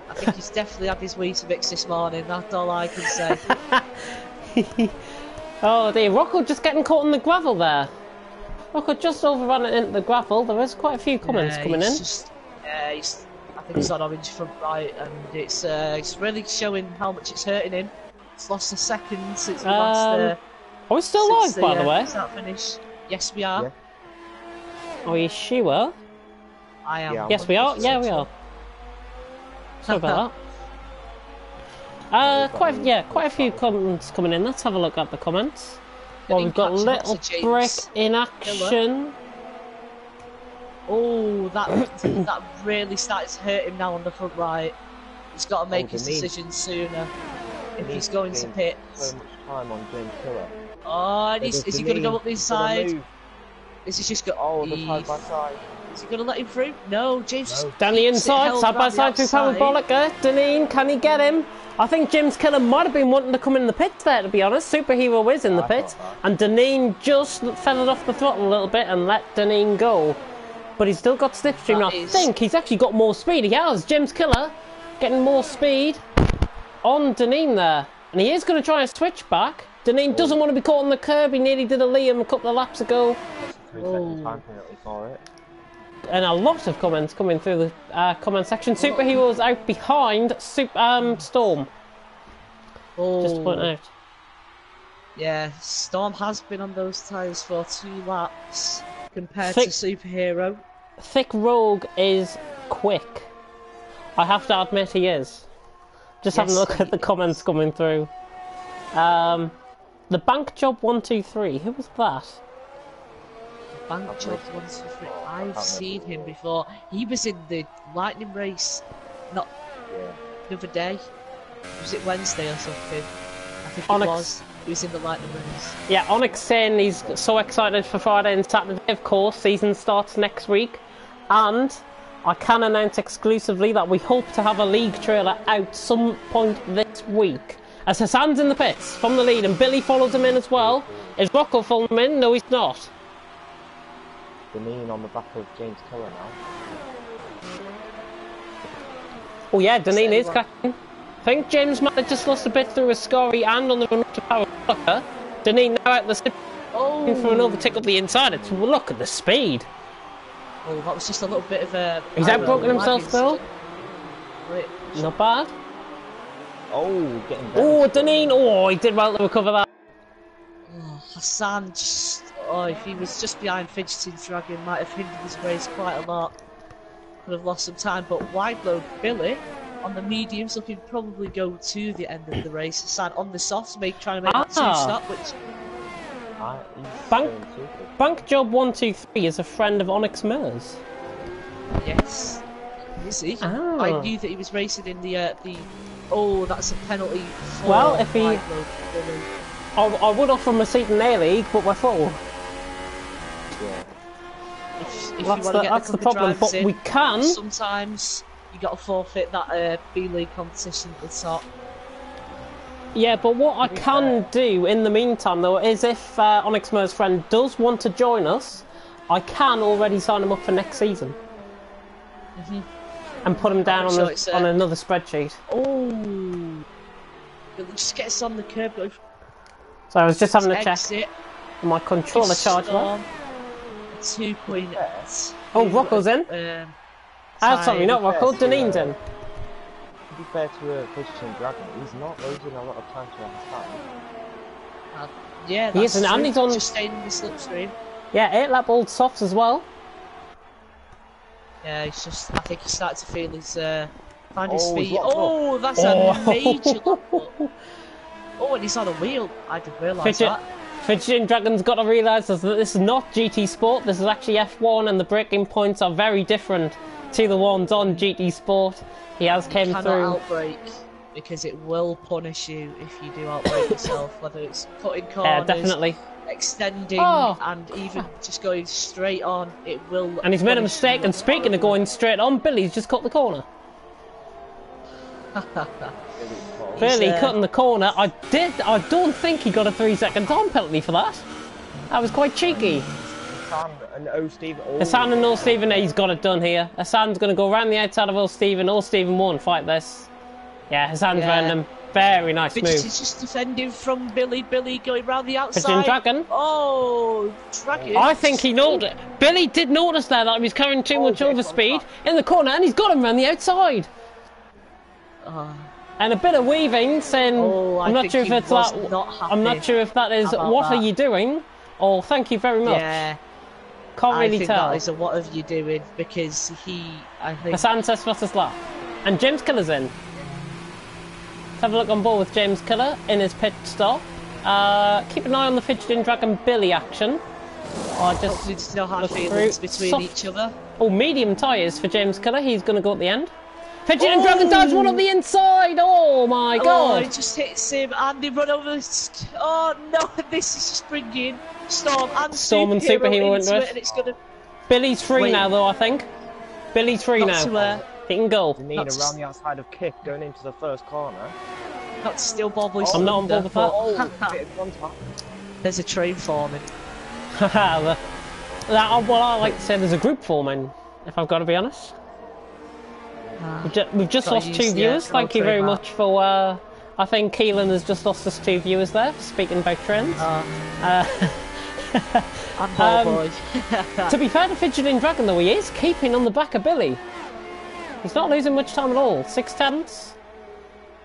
I think he's definitely had his Weetabix this morning, that's all I can say. Oh dear, Rocco just getting caught in the gravel there. Rocco just overrun it into the gravel. There is quite a few comments coming in. I think he's on orange front right, and it's really showing how much it's hurting him. He's lost a second since the last... are we still live, by the way? Start finish. Yes, we are. Yeah. Oh, you sure? I am. Yeah. Yes, we are. Yeah, we are. Sorry about that. Quite a few comments coming in. Let's have a look at the comments. Well, we've got Little Brick in action. Oh, that really started to hurt him now on the front right. He's got to make his decision sooner if he's going to pit. So much time on James Killer. Oh, and is he going to go up the inside? Is he just go? Oh, the side by side. Is he going to let him through? No, James just Down the keeps it inside, held side by round the side through outside. Parabolica. Deneen, can he get him? I think Jim's killer might have been wanting to come in the pits there, to be honest. Superhero is in the pits. And Deneen just feathered off the throttle a little bit and let Deneen go. But he's still got slipstream. I think he's actually got more speed. He has. Jim's killer getting more speed on Deneen there. And he is going to try a switch back. Deneen doesn't want to be caught on the curb. He nearly did a Liam a couple of laps ago. That's a 3-second time penalty for it. And a lot of comments coming through the comment section. Superheroes out behind Storm. Just to point out. Yeah, Storm has been on those tyres for 2 laps compared to Superhero. Thick Rogue is quick. I have to admit he is. Just having a look at the comments coming through. The Bank Job 123, who was that? Bank Job 123, I've seen him before. He was in the Lightning race, not the other day. Was it Wednesday or something? I think it was. He was in the Lightning race. Yeah, Onyx saying he's so excited for Friday and Saturday, of course. Season starts next week. And I can announce exclusively that we hope to have a league trailer out some point this week. As Hassan's in the pits from the lead and Billy follows him in as well. Is Rocco following him in? No, he's not. Deneen on the back of James Keller now. Oh yeah, Deneen is catching. I think James might have just lost a bit through a Scori and on the run up to Parabolica. Deneen now out the slip for an overtake up the inside. It's, look at the speed. Oh, that was just a little bit of a... He's outbroken himself though. Not bad. Oh, getting down. Oh, Deneen. Oh, he did well to recover that. Oh, Hassan just... Oh, if he was just behind Fidgeting Dragon, might have hindered his race quite a lot. Could have lost some time, but wide load Billy on the mediums looking probably go to the end of the race. Hassan on the softs, trying to make that 2-stop, which... Bank Job 123 is a friend of Onyx Mers. Yes. Is he? I knew that he was racing in the oh, that's a penalty for well, if he... wide load Billy. I would offer him a seat in A-League, but we're full. Yeah. If that's the problem, but we can... Sometimes you got to forfeit that B-League competition at the top. Yeah, but what I can do in the meantime, though, is if Onyx Mer's friend does want to join us, I can already sign him up for next season. And put him down on another spreadsheet. Oh! Just get us on the curb. So I was just having a check on my controller charge. 2.8. Oh, Rocco's in. Sorry, not Rocco. Deneen's in. To be fair to Fidgeting Dragon, he's not losing a lot of time to Hassan. Yeah, he isn't, and he's on just staying in the slipstream. Yeah, 8-lap old softs as well. Yeah, he's just. I think he started to feel his find his feet. Oh, that's a major lock up. Oh, and he's on a wheel. I didn't realise that. Fidgeting Dragon's got to realise that this is not GT Sport. This is actually F1, and the braking points are very different to the ones on GT Sport. He has came through. You cannot outbrake because it will punish you if you do outbrake yourself. Whether it's cutting corners, definitely extending, and even just going straight on, it will. And he's made a mistake. And speaking of going straight on, Billy's just cut the corner. Billy cutting the corner. I don't think he got a 3-second time penalty for that. That was quite cheeky. Hassan and O'Stephen. Hassan and O'Stephen, he's got it done here. Hassan's going to go around the outside of O'Stephen. O'Stephen won't fight this. Yeah, Hassan's round him. Very nice move. He's just defending from Billy. Billy going round the outside. Fidgeting Dragon. Oh, Dragon. I think he noticed. Billy did notice there that he was carrying too much overspeed in the corner, and he's got him round the outside. And a bit of weaving, saying, I'm not sure if it's that. I'm not sure if that is what are you doing, or thank you very much. Yeah. Can't really tell. That is a what are you doing, because I think... Hassan says fastest lap. And James Killer's in. Let's have a look on board with James Killer in his pit stop. Keep an eye on the Fidgeting Dragon Billy action. Hopefully there's no hard feelings between each other. Oh, medium tyres for James Killer. He's going to go at the end. Fidgeting Dragon dives one on the inside. Oh my Oh, god. it just hits him, and they run over. Oh no! This is just bringing Storm and Superhero into it, and it's gonna. Billy's free Wait. now, though, I think. Billy's free Not now. to, He can go. Deneen That's- around the outside of Kip, going into the first corner. Not to steal Bobbly's I'm not on board with that. Oh, bit of contact. There's a train forming. Well, I like to say there's a group forming, if I've got to be honest. We've just Gotta lost use 2 the viewers. Thank you very trademark. much for. I think Keelan has just lost us 2 viewers there. Speaking about trends. And Ball Boy. To be fair to Fidgeting Dragon, though, he is keeping on the back of Billy. He's not losing much time at all. 6 tenths.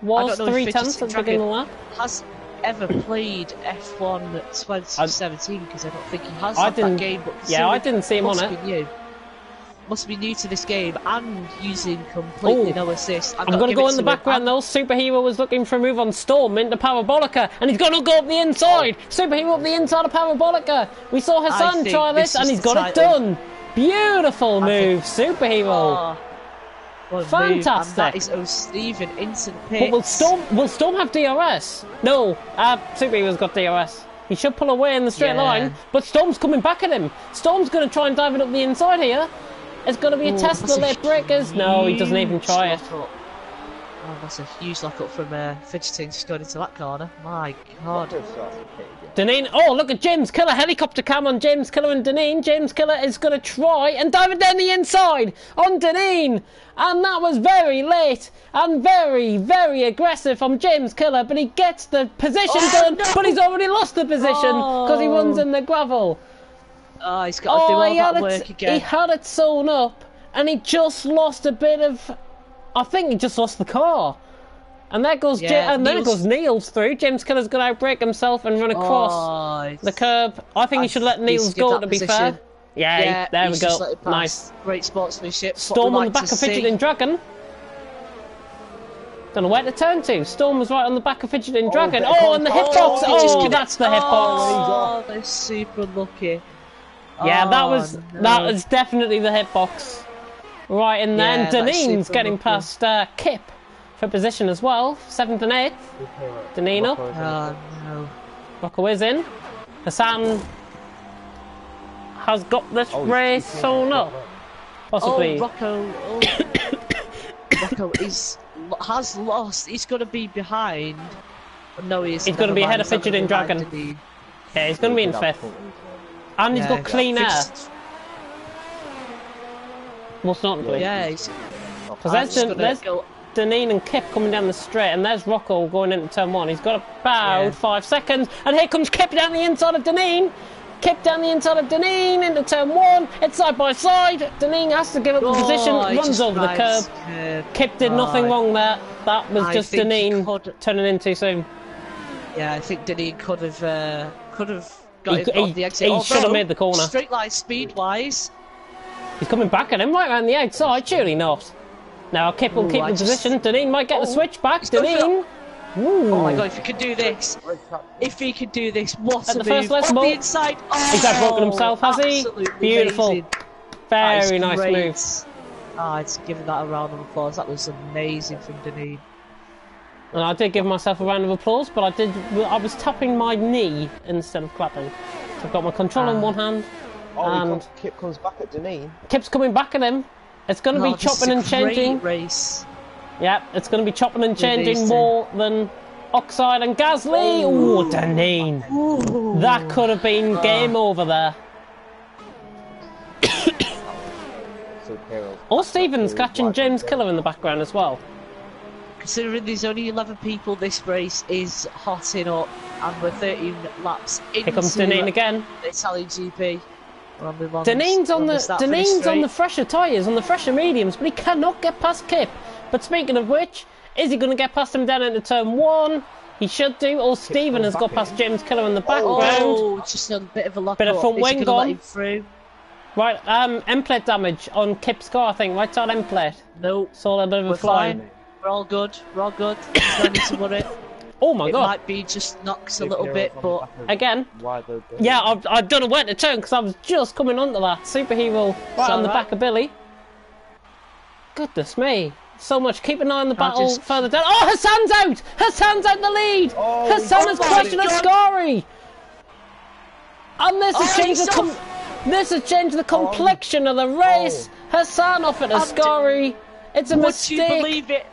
Was don't know if 3 Fidgeting tenths at the beginning of the lap. Has ever played F1 2017? Because I don't think he has I had didn't- that game. But yeah, I didn't see him on must it. be new. Must be new to this game and using completely Oh. no assist. I'm going to go in the background though. Superhero was looking for a move on Storm into Parabolica, and he's going to go up the inside. Superhero up the inside of Parabolica. We saw Hassan think try this, this and is he's the got it title. done. Beautiful move, Superhero. Oh, what a Fantastic. Move. And that is O'Steven instant But picks. will Storm have DRS? No, Superhero's got DRS. He should pull away in the straight Yeah. line, but Storm's coming back at him. Storm's going to try and dive it up the inside here. It's going to be a test of the late breakers. No, he doesn't even try it. Lock-up. Oh, that's a huge lock-up from Fidgeting just going into that corner. My God. Deneen, oh look at James Killer, helicopter cam on James Killer and Deneen. James Killer is going to try and dive it down the inside on Deneen. And that was very late and very, very aggressive from James Killer, but he gets the position done, but he's already lost the position because he runs in the gravel. Oh, he's got to do all that work he again. had it sewn up and he just lost a bit of, I think he just lost the car. And there goes then it goes Niels through. James Killer's going to outbreak himself and run across the curb. I think he should let Niels go, to be fair. Yeah, there we go. Nice. Great sportsmanship. Storm on the back of Fidgeting Dragon. Don't know where to turn to. Storm was right on the back of Fidgeting Dragon. Oh, and the hitbox. Oh, that's the hitbox. Oh, they're super lucky. Yeah, that no. was definitely the hitbox. Right in there. Yeah, And that's Deneen's super getting lucky. past Kip for position as well. 7th and 8th. Deneen up. Oh, no. Rocco is in. Hassan has got this race sewn up. Possibly. Oh, Rocco. Oh. Rocco has lost. He's going to be behind. But no, he isn't. He's gonna be ahead of He's not gonna Fidgeting be behind Dragon. Deneen. Yeah, he's going to be in 5th. And he's got clean air. Most notably. Yeah, he's Because I'm just gonna there's go. Deneen and Kip coming down the straight, and there's Rocco going into turn 1. He's got about 5 seconds, and here comes Kip down the inside of Deneen. Kip down the inside of Deneen into turn 1. It's side by side. Deneen has to give up the position, he runs just over the drives curb. Kip did nothing wrong there. That was I just think he Deneen could- turning in too soon. Yeah, I think Deneen could have got He- it on the exit. he should have Although, made the corner. Straight line speed wise. He's coming back at him right around the outside. Surely not. Now Kip will Ooh, keep I the just- position. Deneen might get the switch back. He's going for Deneen. Ooh. Oh my God! If he could do this, what At a the move! first left On ball. the inside. Oh, He's outbroken himself, has he? absolutely Beautiful. amazing. That is Very nice great. move. I'd give that a round of applause. That was amazing from Deneen. And I did give myself a round of applause, but I was tapping my knee instead of clapping. So I've got my control in one hand, and Kip comes back at Deneen. Kip's coming back at him. It's going to be This is chopping a and changing. Great race. Yeah, it's going to be chopping and changing Amazing. more than Oxide and Gasly. Ooh, Deneen. Ooh. That could have been game over there. Or Stevens catching James Killer in the background as well. Considering there's only 11 people, this race is hotting up, and we're 13 laps into Here comes Deneen again. the Italian GP. Deneen's on the fresher tyres, on the fresher mediums, but he cannot get past Kip. But speaking of which, is he going to get past him down into turn 1? He should do. Or Steven has got past James Killer in the background. Oh, just a bit of a lock Bit of front wing gonna let on. him through? Right, end plate damage on Kip's car, I think. Right side end plate. No, Saw a little bit of a we're fly. fine. We're all good. We're all good. No need to worry. Oh my It god. might be just knocks a little bit, but Again. Yeah, I don't know where to turn because I was just coming onto that. Superhero right on the alright. back of Billy. Goodness me. So much. Keep an eye on the battle just- further down. Oh, Hassan's out! Hassan's out in the lead! Oh, Hassan has oh my crashed God. Ascari! And this has changed he's the this has changed the complexion of the race. Hassan off at Ascari. It's a Would mistake. you believe it?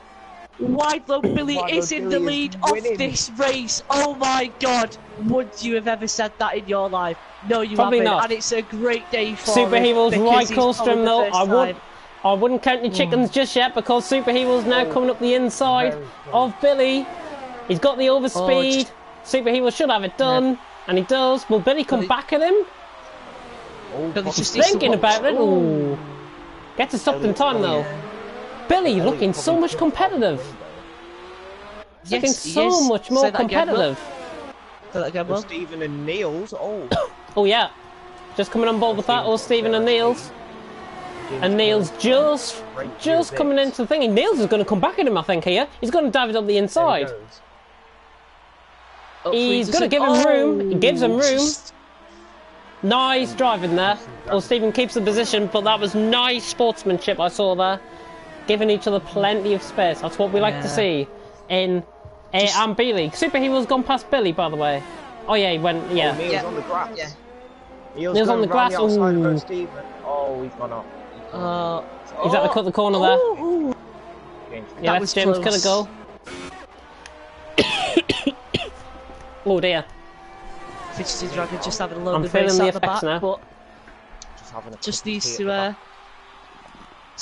Wildlow Billy Wildlow is in the Billy is lead of winning. this race. Oh my God! Would you have ever said that in your life? No, you Probably haven't. not. And it's a great day for Super him Heroes because right he's close to probably him the though. first time. I wouldn't count your chickens just yet because Super Heroes now coming up the inside of Billy. He's got the overspeed. just- Super Hero should have it done, and he does. Will Billy come Billy- back at him? Oh, Billy just Bobby- needs to Thinking watch- about it. Ooh. Gets us stopped in time though. Billy looking so much competitive. Looking Yes, he so is. much more Say that again, Will. competitive. Say that again, Will Will. Stephen and Niels. Oh, Oh yeah. Just coming on board with that, all Stephen and Niels. And Niels just coming into the thingy. Niels is going to come back at him, I think, here. He's going to dive it up the inside. He's going to give him room. He gives him room. Just- Nice driving there. Well, Stephen keeps the position, but that was nice sportsmanship I saw there. Giving each other plenty of space. That's what we like to Yeah. see in A and B League. Super Hero's gone past Billy, by the way. Oh yeah, he went, yeah. Niels Yeah. on the grass. Yeah. Niels Niels on going the round grass, outside ooh. of Stephen. Oh, he's gone off. He's at the cut the corner there. Oh, Yeah, that that's was James close. gonna go. Oh dear. Fidgety Dragon just having a load I'm of feeling race the out the effects back, now. but Just having a just cup of needs tea to at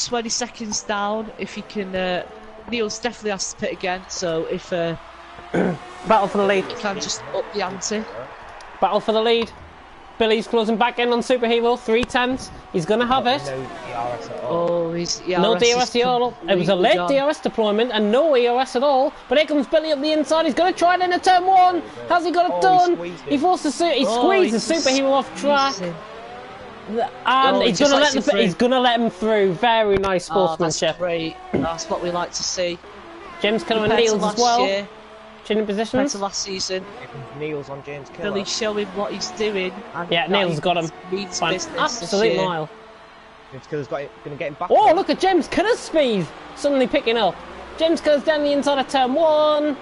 20 seconds down if he can. Niels definitely has to pit again, so if Battle for the lead. he can just up the ante. Battle for the lead. Billy's closing back in on Super Hero. 3/10. He's gonna have it. the back. No DRS at all. Oh, he's No DRS at all. It was a late completely gone. DRS deployment and no ERS at all. But here comes Billy up the inside. He's going to try it into turn one. Has he got it Oh, he done? squeezed He it. forces he Oh, squeezes he Super Hero off track, squeezed him. and Oh, he he's just going to lets let him through. he's going to let him through. Very nice Oh, that's sportsmanship. great. That's what we like to see. James Keller and Compared to Niels as last well. year, Chin in compared positions. to last season, Here comes Niels on James Killer. Billy showing what he's doing. And Yeah, that Niels he got him. means Fine. business this Absolute year. mile. James Killer's going to get him back. Oh, there. look at James Killer's speed suddenly picking up. James Killer's down the inside of turn one.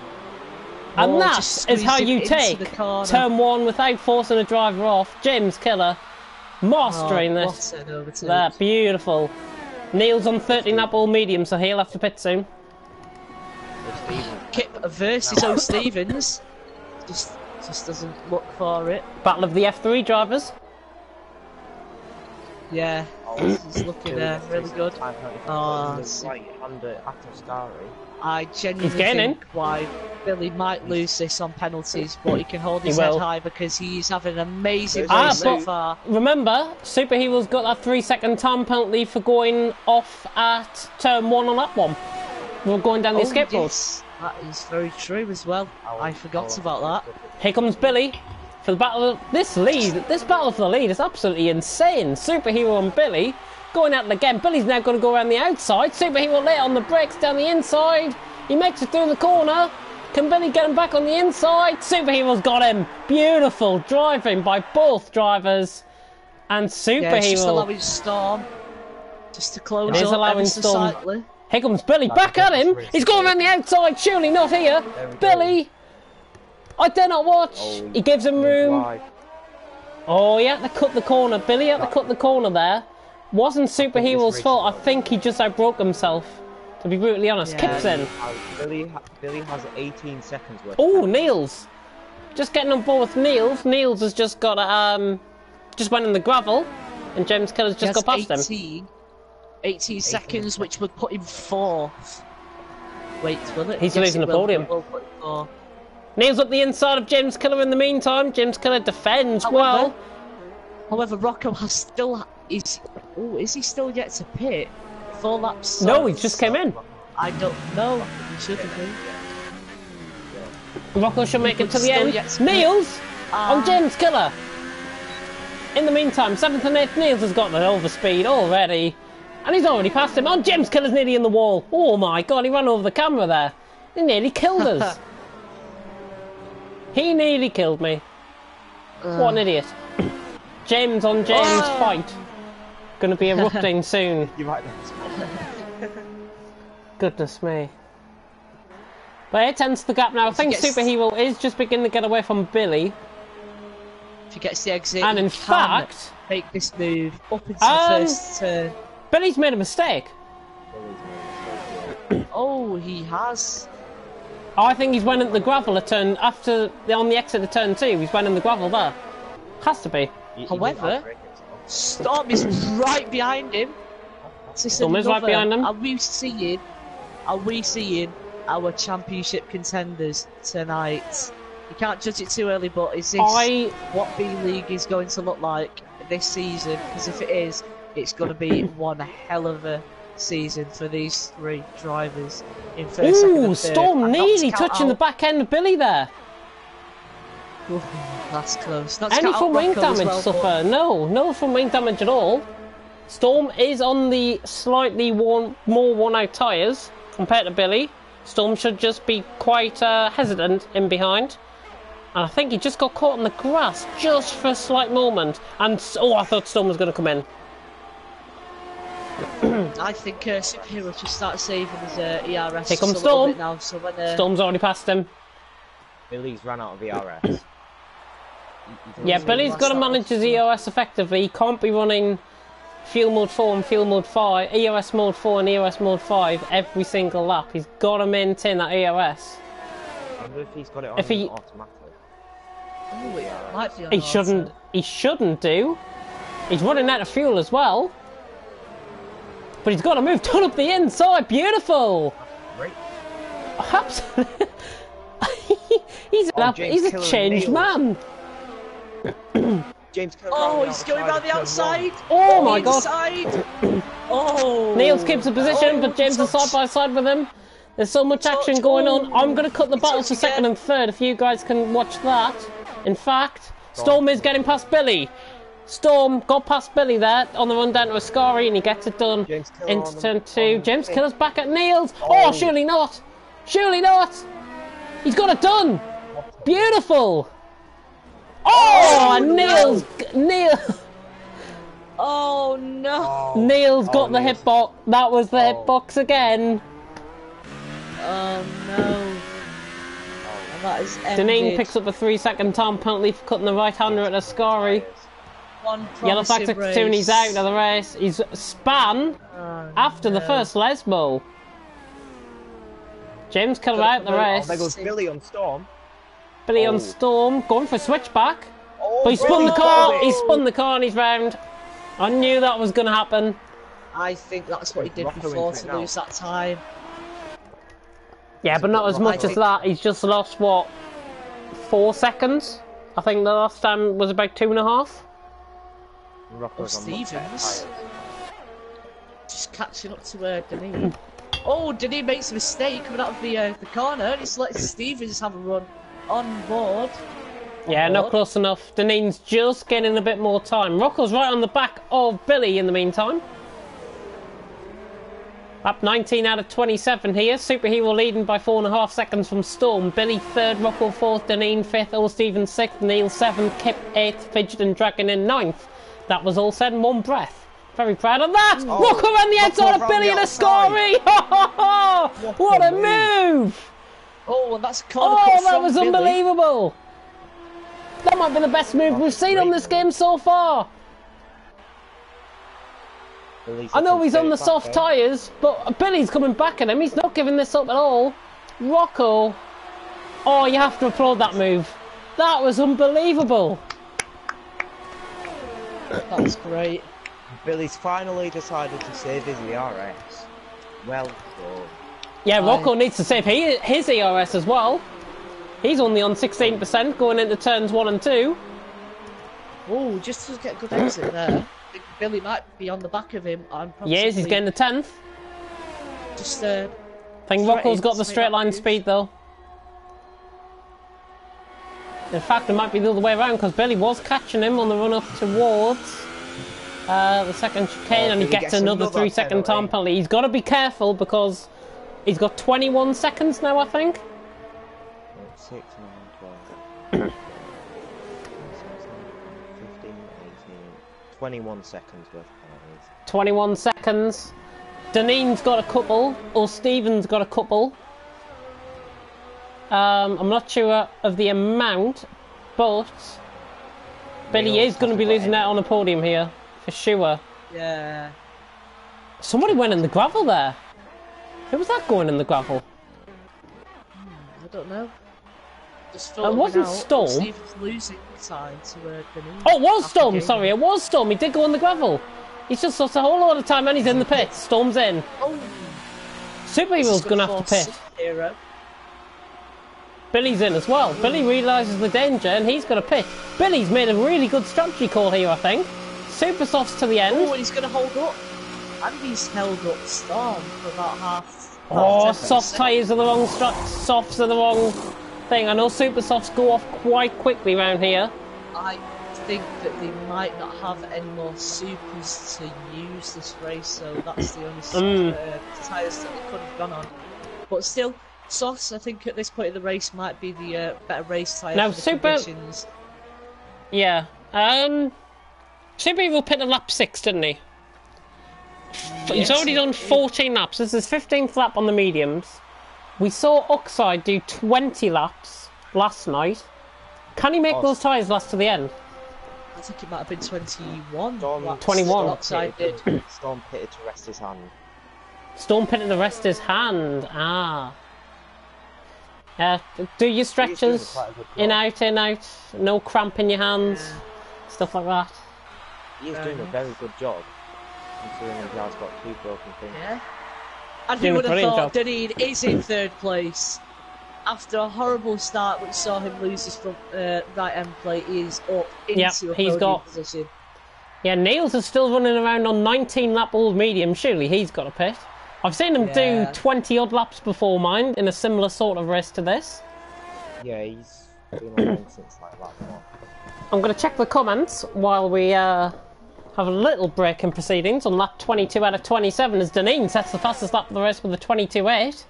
And Oh, that just is how squeezed you it into take the corner. turn one without forcing a driver off. James Killer mastering Oh, this. what an overtake. There, beautiful. Neil's on 13 that ball medium, so he'll have to pit soon. Oh, Stephen. Kip versus O. Stevens. Just doesn't look for it. Battle of the F3 drivers. Yeah, he's looking really good. Oh, Right under Atoscari. I genuinely gaining. think why Billy might lose this on penalties, but he can hold his He head will. high because he's having an amazing Ah, race so but- far. Remember, Super Hero's got that 3-second time penalty for going off at turn one on that one. We're going down the escape road. Yes, that is very true as well. I forgot about that. Here comes Billy for the battle of this lead. This battle for the lead is absolutely insane. Super Hero and Billy going at it again. Billy's now going to go around the outside. Super Hero late on the brakes down the inside. He makes it through the corner. Can Billy get him back on the inside? Super Hero's got him. Beautiful driving by both drivers. And Super Yeah, it's just Hero. allowing Storm just to close It is up allowing ever so Storm. slightly. Here comes Billy back at him. He's going around the outside. Surely not here. There we go. Billy. I dare not watch. Oh, He gives him room. wide. Oh, he had to cut the corner. Billy had to cut the corner there. Wasn't Super think this Hero's race fault. I is think he just outbroke himself. To be brutally honest. Yeah. Kips in. Billy has 18 seconds worth. Oh, Niels. Just getting on board with Niels. Niels has just got just went in the gravel, and James Killer's He just has got past him. 18 seconds, which would put him fourth. Wait, will it? He's Yes, losing it the will. podium. It will put him fourth. Niels up the inside of James Killer in the meantime. James Killer defends well. However, Rocco has still is he still yet to pit? 4 laps. No, he just came in. I don't know. He should have been. Rocco should make it to the Still end. yet to- Niels on James Killer. In the meantime, 7th and 8th Niels has got the overspeed already. And he's already passed him. Oh, James Killer's nearly in the wall. Oh my god, he ran over the camera there. He nearly killed us. He nearly killed me. What an idiot. James on James fight. Gonna be erupting soon. You right Goodness me. But it ends the gap now. I think Superhero is just beginning to get away from Billy. If he gets the exit, And in he fact, make this move up into the first turn. Billy's made a mistake. Oh, he has. I think he's went into the gravel a turn after on the exit of turn 2. He's went in the gravel there. Has to be. However, Storm is right behind him. Storm is right behind him. Are we seeing our championship contenders tonight? You can't judge it too early, but is this what B-League is going to look like this season? Because if it is, it's going to be one hell of a season for these 3 drivers in first, second, and third. Storm nearly touching the back end of Billy there. Ooh, that's close. Not Any full wing damage well, suffer? No full wing damage at all. Storm is on the slightly more worn-out tyres compared to Billy. Storm should just be quite hesitant in behind. And I think he just got caught in the grass just for a slight moment. And, I thought Storm was going to come in. I think Superhero should start saving his ERS Here comes a Storm. little bit now. So when, Storm's already passed him. Billy's run out of ERS. Yeah, Billy's got to manage his EOS effectively. He can't be running Fuel Mode 4 and Fuel Mode 5, EOS Mode 4 and EOS Mode 5 every single lap. He's got to maintain that EOS. I wonder if he's got it on automatic. Oh, it might be on He shouldn't do. He's running out of fuel as well. But he's got to move down up the inside. Beautiful. Great. Absolutely. he's a changed man. James he's going around the outside. Oh my god. Oh. Niels keeps a position, but James is side by side with him. There's so much action going on. I'm going to cut the battles for second and third if you guys can watch that. In fact, Storm is getting past Billy. Storm got past Billy there on the run down to Ascari and he gets it done into turn 2. James Killer's back at Niels. Oh, surely not. Surely not. He's got it done. Beautiful. Oh, Niels. Oh no. Niels got the hitbox. That was the hitbox again. Oh no. That is ended. Deneen picks up a 3-second time penalty for cutting the right-hander at Ascari. Yellow flag to 2 and he's out of the race. He's span after the first Lesbo. James Killer out of the race. There goes Billy on Storm. Billy on Storm, going for a switchback. But he spun the car, and he's round. I knew that was going to happen. I think that's what he did before to lose that time. Yeah, but not as much as that. He's just lost, what, 4 seconds? I think the last time was about 2.5. Stevens. Just catching up to Deneen. Oh, Deneen makes a mistake coming out of the corner. He's letting Stevens have a run on board. Yeah, not close enough. Deneen's just getting a bit more time. Rocco's right on the back of Billy in the meantime. Up 19 out of 27 here. Superhero leading by 4.5 seconds from Storm. Billy 3rd, Rocco 4th, Deneen 5th, All Stevens 6th, Neil 7th, Kip 8th, Fidget and Dragon in 9th. That was all said in one breath. Very proud of that! Rocco around the outside of Billy and Ascari! What a move! Oh, and that's a corner Oh, that was unbelievable! That might be the best move we've seen on this game so far. I know he's on the soft tyres, but Billy's coming back at him. He's not giving this up at all. Rocco. Oh, you have to applaud that move. That was unbelievable. That was great. Billy's finally decided to save his ERS. Well done. Yeah, Rocco needs to save his ERS as well. He's only on 16% going into turns 1 and 2. Oh, just to get a good exit there. Billy might be on the back of him. Yes, he's getting the 10th. Just I think Rocco's got the straight line speed though. In fact, it might be the other way around because Billy was catching him on the run up towards the second chicane and he gets another 3-second time penalty. He's got to be careful because he's got 21 seconds now, I think. 6, 9, 12, 15, 18, 21 seconds worth of penalties. 21 seconds. Deneen's got a couple, or Stephen's got a couple. I'm not sure of the amount, but Billy is going to be losing out on the podium here, for sure. Yeah. Somebody went in the gravel there. Who was that going in the gravel? I don't know. Just It wasn't out, Storm. Stephen's losing time to Deneen. Oh, it was Storm, sorry, it was Storm. He did go in the gravel. He's just lost a whole lot of time and he's in the pit. Storm's in. Oh. Superhero's going to have to pit. Hero. Billy's in as well. Billy realises the danger and he's going to pit. Billy's made a really good strategy call here, I think. Super softs to the end. Oh, and he's going to hold up. And he's held up Storm for about half. Oh, soft tyres are the wrong softs are the wrong thing. I know super softs go off quite quickly around here. I think that they might not have any more supers to use this race, so that's the only tyres that they could have gone on. But still, softs, I think at this point in the race might be the better race tyre now, for the conditions. Yeah. Super will pit at lap 6, didn't he? He's already done 14 laps. This is 15th lap on the mediums. We saw Oxide do 20 laps last night. Can he make those tyres last to the end? I think it might have been 21. 21. Oxide did. Storm pitted to rest his hand. Storm pitted to rest his hand. Ah. Do your stretches in out, no cramp in your hands, stuff like that. He's doing a very good job, considering he has got 2 broken fingers. Yeah. And who would have thought Deneen is in 3rd place after a horrible start which saw him lose his front right end plate. He is up into a podium position. Yeah, Niels is still running around on 19 lap old medium. Surely he's got a pit. I've seen him do 20 odd laps before mine in a similar sort of race to this. Yeah, he's been around since like lap 1. I'm going to check the comments while we have a little break in proceedings on lap 22 out of 27 as Deneen sets the fastest lap of the race with a 22.8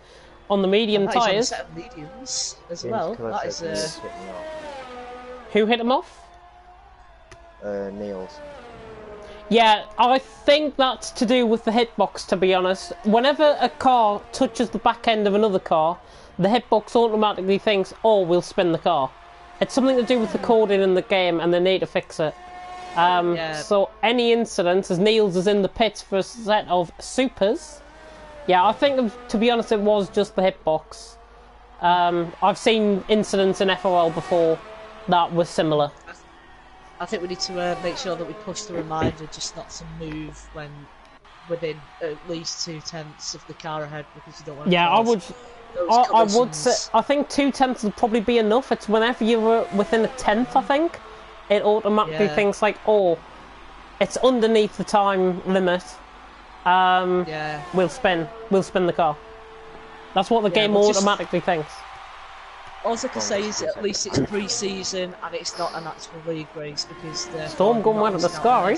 on the medium tyres. Set of mediums as well. That is Who hit him off? Niels. Yeah, I think that's to do with the hitbox, to be honest. Whenever a car touches the back end of another car, the hitbox automatically thinks, oh, we'll spin the car. It's something to do with the coding in the game and they need to fix it. So any incidents, as Niels is in the pits for a set of supers, I think, to be honest, it was just the hitbox. I've seen incidents in FRL before that were similar. I think we need to make sure that we push the reminder just not to move when within at least 2/10 of the car ahead, because you don't want to I would say, I think 2/10 would probably be enough. It's whenever you're within a 10th, I think, it automatically thinks like, oh, it's underneath the time limit. We'll spin the car. That's what the game automatically thinks. All I can say is at least it's pre-season and it's not an actual league race, because the Storm going wide at the Scary.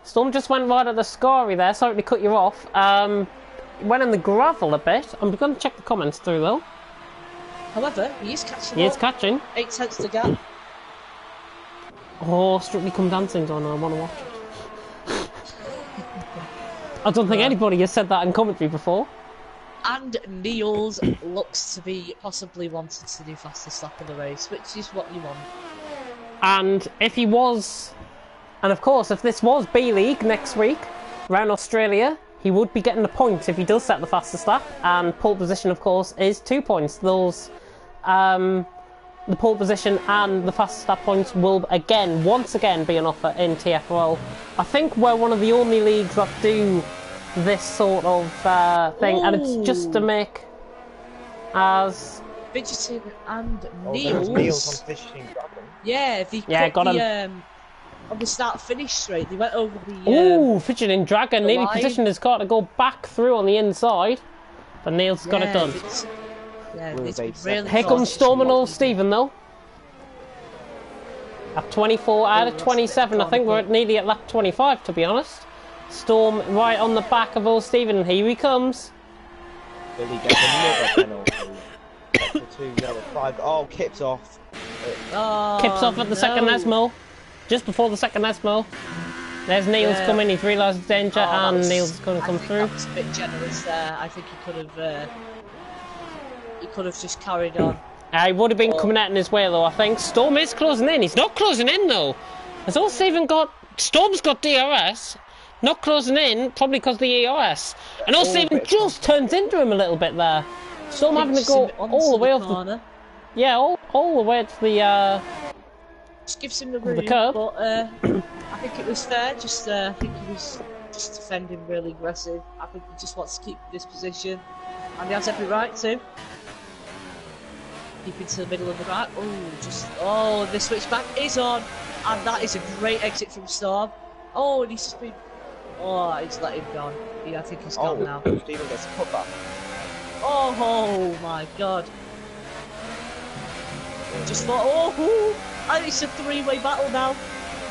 Storm just went wide at the Scary there. Sorry to cut you off. Went in the gravel a bit. I'm going to check the comments through though. However, he is catching. He is catching. 8/10 to gap. Oh, Strictly Come Dancing's on. I want to watch it. I don't think anybody has said that in commentary before. And Niels looks to be possibly wanting to do fastest lap of the race, which is what you want. And if he was, and of course, if this was B-League next week, around Australia, he would be getting a point if he does set the fastest lap. And pole position, of course, is 2 points. Those, the pole position and the fastest lap points will once again, be an offer in TFRL. I think we're one of the only leagues that do this sort of thing, and it's just to make as Fidgeting and Niels Niels. on Fidgeting Dragon. Yeah, they cut the on the start-finish straight. They went over the. Fidgeting Dragon nearly positioned his car to go back through on the inside, but Niels got it done. It's really Here comes Storm and Old Stephen though. At 24 out of 27, I think we're nearly at lap 25 to be honest. Storm right on the back of Old Stephen. Here he comes. Billy gets another penalty. The 2 yellow flag. Oh, Kip's off. Kip's off at the second Esmo. Just before the second Esmo. There's Neil's Yeah. coming. He's realised danger, Oh, that and was- Neil's going to come I think through. that was a bit generous there. I think he could have just carried on. He would have been Oh. coming out in his way, though. I think Storm is closing in. He's not closing in though. Has all Stephen got? Storm's got DRS. Not closing in, probably because the EOS. And all Stephen just turns into him a little bit there. Storm having to go all the way off the corner. yeah, all the way to the Just gives him the room, curb. but I think it was fair. I think he was just defending really aggressive. I think he just wants to keep this position, and he has every right to. Keep into the middle of the back. The switchback is on, and that is a great exit from Storm. Oh, and he's just been. Oh, he's let him go. Yeah, I think he's gone now. Stephen gets a putback. Oh my god. Just thought, and it's a three-way battle now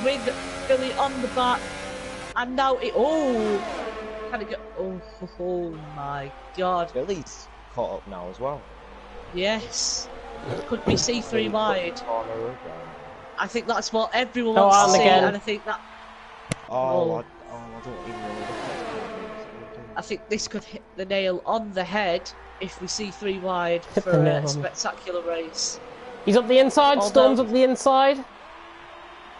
with Billy on the back, and now can it go? Oh my god. Billy's caught up now as well. Yes, could be C3 wide. Corner again. I think that's what everyone Oh, wants to and see, again. and I think that. I don't even know I think this could hit the nail on the head if we see 3 wide Hit for the nail a on- spectacular race. He's up the inside. Although- Storm's up the inside.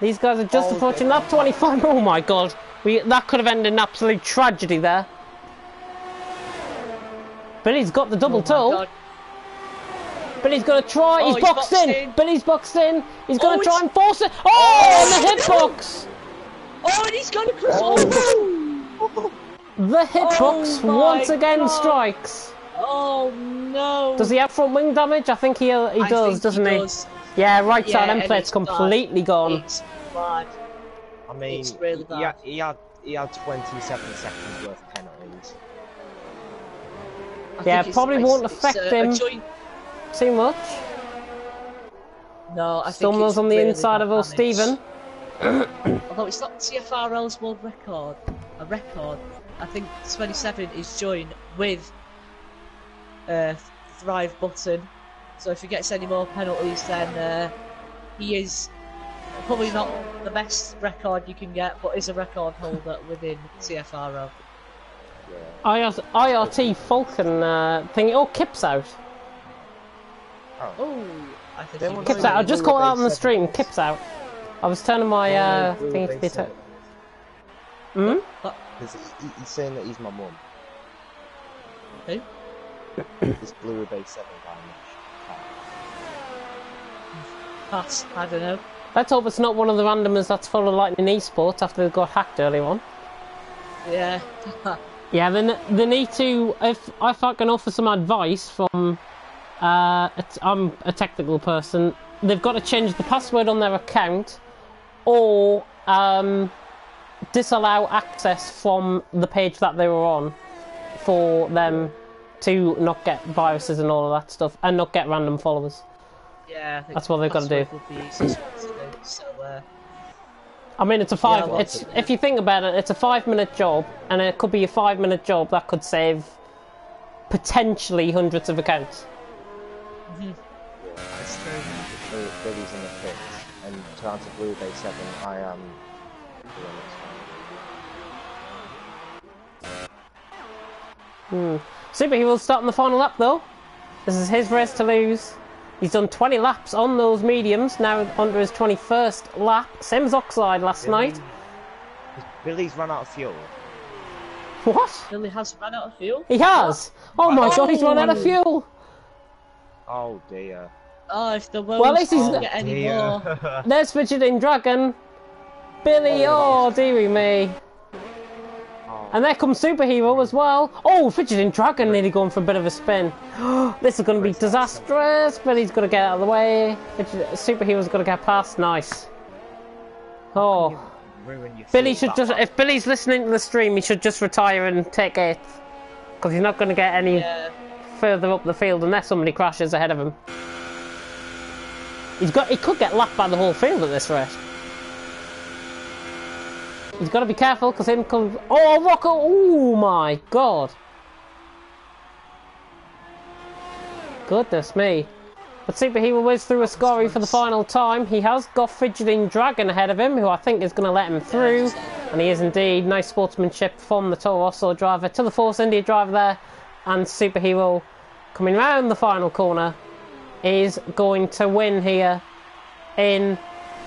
These guys are just approaching lap 25. Oh my god, that could have ended in absolute tragedy there. But he's got the double toe. God. But he's going to try. Oh, He's he's boxed boxed in. in. Billy's boxed in. He's going to Oh, try and force it. Oh, the hitbox. Oh, and he's going to cross. The hitbox my once again God. strikes. Oh no! Does he have front wing damage? I think he I does, think doesn't he? does. Yeah, right side Yeah, end and plate's it's completely bad. gone. It's bad. I mean, It's really bad. he had 27 seconds worth of penalties. I Yeah, think probably won't affect a him. joint- Too much. No, I think Stumbles it's on the really inside bad of old damage. Stephen. Although it's not TFRL's world record, I think 27 is joined with Thrive button. So if he gets any more penalties, then he is probably not the best record you can get, but is a record holder within TFRL. IRT Falcon thing. Oh, Kip's out. Oh, I think They he were was Kip's going out. I to just do caught what out on they the said stream. it was. Kip's out. I was turning my thing to be said Hmm? Because he's saying that he's my mum. Who? This Blue Bay 7 guy. Pass. I don't know. Let's hope it's not one of the randomers that's full of Lightning Esports after they got hacked earlier on. Yeah. Yeah, they need to. If I can offer some advice from, I'm a technical person. They've got to change the password on their account, or disallow access from the page that they were on, for them to not get viruses and all of that stuff, and not get random followers. Yeah, I think That's what they've got to do. password would be the easiest one to do. So, I mean, it's a five. well, It's if you think about it, it's a 5-minute job, and it could be a 5-minute job that could save potentially hundreds of accounts. that's true. Billy's in the pits, and to answer Blue Bay 7, I am doing this. Superhero's starting the final lap though. This is his race to lose. He's done 20 laps on those mediums, now under his 21st lap. Same as Oxide last night. Billy's run out of fuel. What? Billy has run out of fuel. He has! Oh my god, he's run out of fuel! Oh dear. Oh, if the Well, at least he's- can't get any more. There's Fidgeting Dragon. Billy, oh dearie me. And there comes Superhero as well. Oh, Fidgeting Dragon nearly going for a bit of a spin. This is going to be disastrous. Billy's got to get out of the way. Superhero's got to get past. Nice. Oh. Ruin your Billy fuel should just, that if Billy's listening to the stream, he should just retire and take 8th. Because he's not going to get any Yeah. further up the field unless somebody crashes ahead of him. He could get lapped by the whole field at this rate. He's got to be careful because in comes... Oh, Rocco! Oh my god. Goodness me. But Superhero whizzed through a scory for the final time. He has got Fidgeting Dragon ahead of him, who I think is going to let him through. And he is indeed. Nice sportsmanship from the Toro Rosso driver to the Force India driver there. And Superhero, coming round the final corner, is going to win here in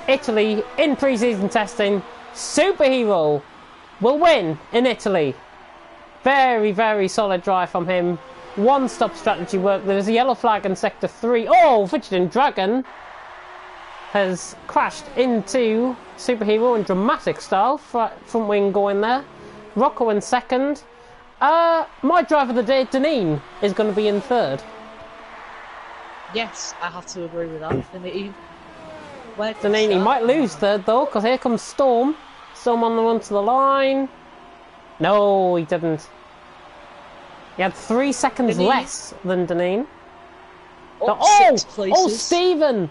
Italy in pre-season testing. Superhero will win in Italy. Very, very solid drive from him. One-stop strategy work. There's a yellow flag in Sector 3. Oh, Fidgeting Dragon has crashed into Superhero in dramatic style. Front wing going there. Rocco in second. My driver of the day, Deneen, is going to be in third. Yes, I have to agree with that. Deneen, he might lose third though, because here comes Storm. Storm on the run to the line. No, he didn't. He had 3 seconds less than Deneen. Oh, Stephen!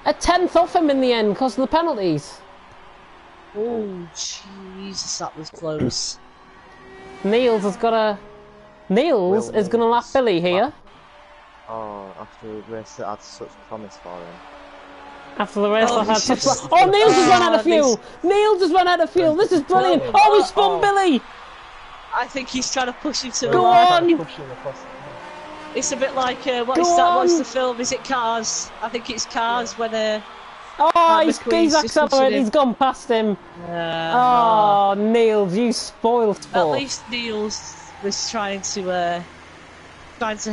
A 10th off him in the end because of the penalties. Oh, Jesus, that was close. Niels is going to lap Billy here. Oh, after the race that had such promise for him. After the race, I had such. Oh, Niels has run out of fuel! Niels has run out of fuel! This is brilliant! Oh, he spun Billy! I think he's trying to push him to the line. It's a bit like, what's the film? Is it Cars? I think it's Cars when he's accelerated, he's gone past him. Oh, Niels, you spoiled sport. At least Niels was trying to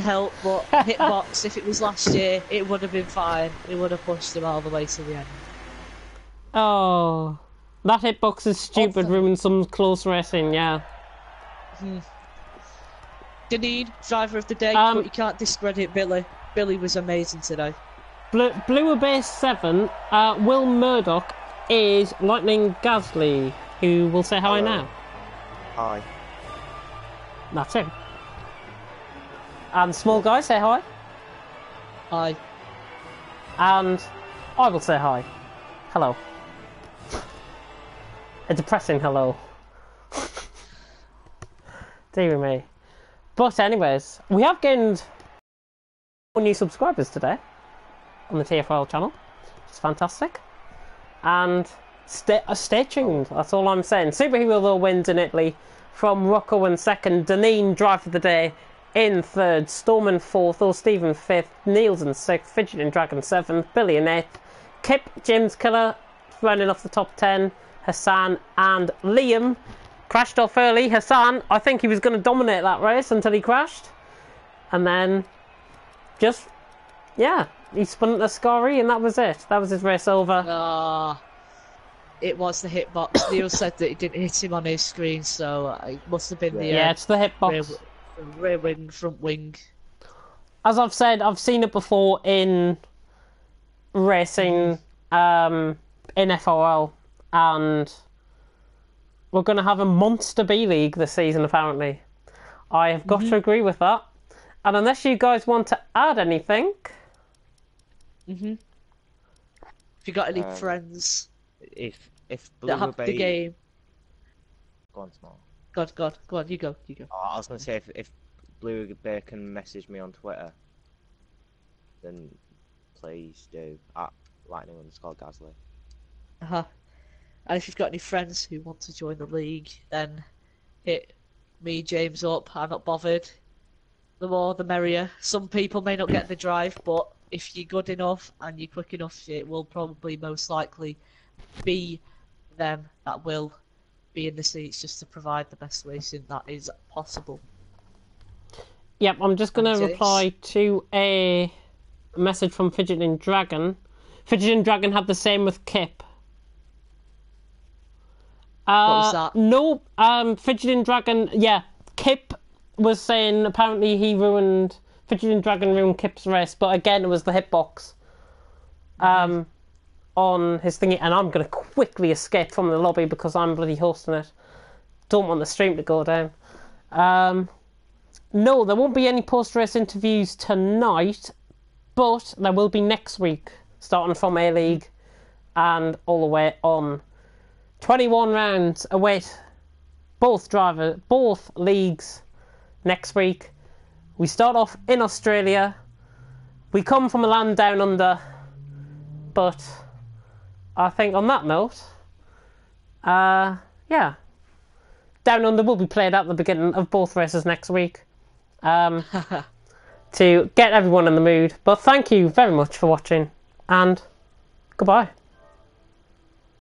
help, but Hitbox, if it was last year, it would have been fine. It would have pushed him all the way to the end. Oh, that Hitbox is stupid, ruined some close racing, yeah. Deneen, driver of the day, but you can't discredit Billy. Billy was amazing today. Bluer Base 7, Will Murdoch is Lightning Gasly, who will say hi now. Hi. That's him. And Small Guy, say hi. Hi. And I will say hi. Hello. A depressing hello. Dear me. But anyways, we have gained 4 new subscribers today on the TFRL channel, which is fantastic. And stay tuned, that's all I'm saying. Superhero though wins in Italy from Rocco in second, Deneen driver of the day in third, Storm in fourth, Or Stephen fifth, Niels in sixth, Fidgeting Dragon seventh, Billy in eighth, Kip, James Killer rounding off the top 10, Hassan and Liam crashed off early. Hassan, I think he was going to dominate that race until he crashed. And then he spun at the scory and that was it. That was his race over. It was the hitbox. Neil said that it didn't hit him on his screen, so it must have been the it's the hitbox. Rear wing, front wing. As I've said, I've seen it before in racing in FRL, and we're going to have a monster B League this season apparently. I have got to agree with that. And unless you guys want to add anything... If you got any friends if that have the game... Go on, Small. Go on, you go. Oh, I was going to say, if Blue Bear can message me on Twitter, then please do, at Lightning_Gasly. And if you've got any friends who want to join the league, then hit me, James, up. I'm not bothered. The more, the merrier. Some people may not get the drive, but if you're good enough and you're quick enough, it will probably most likely be them that will be in the seats just to provide the best racing that is possible. Yep, I'm just going to reply to a message from Fidgeting Dragon. Fidgeting Dragon had the same with Kip. What was that? No, Fidgeting Dragon, Kip was saying apparently Fidgeting Dragon ruined Kip's race, but again it was the hitbox on his thingy, and I'm going to quickly escape from the lobby because I'm bloody hosting it. Don't want the stream to go down. No, there won't be any post-race interviews tonight, but there will be next week, starting from A-League and all the way on. 21 rounds await both leagues next week. We start off in Australia. we come from a land down under, but I think on that note, yeah, Down Under will be played at the beginning of both races next week, to get everyone in the mood. But thank you very much for watching, and goodbye.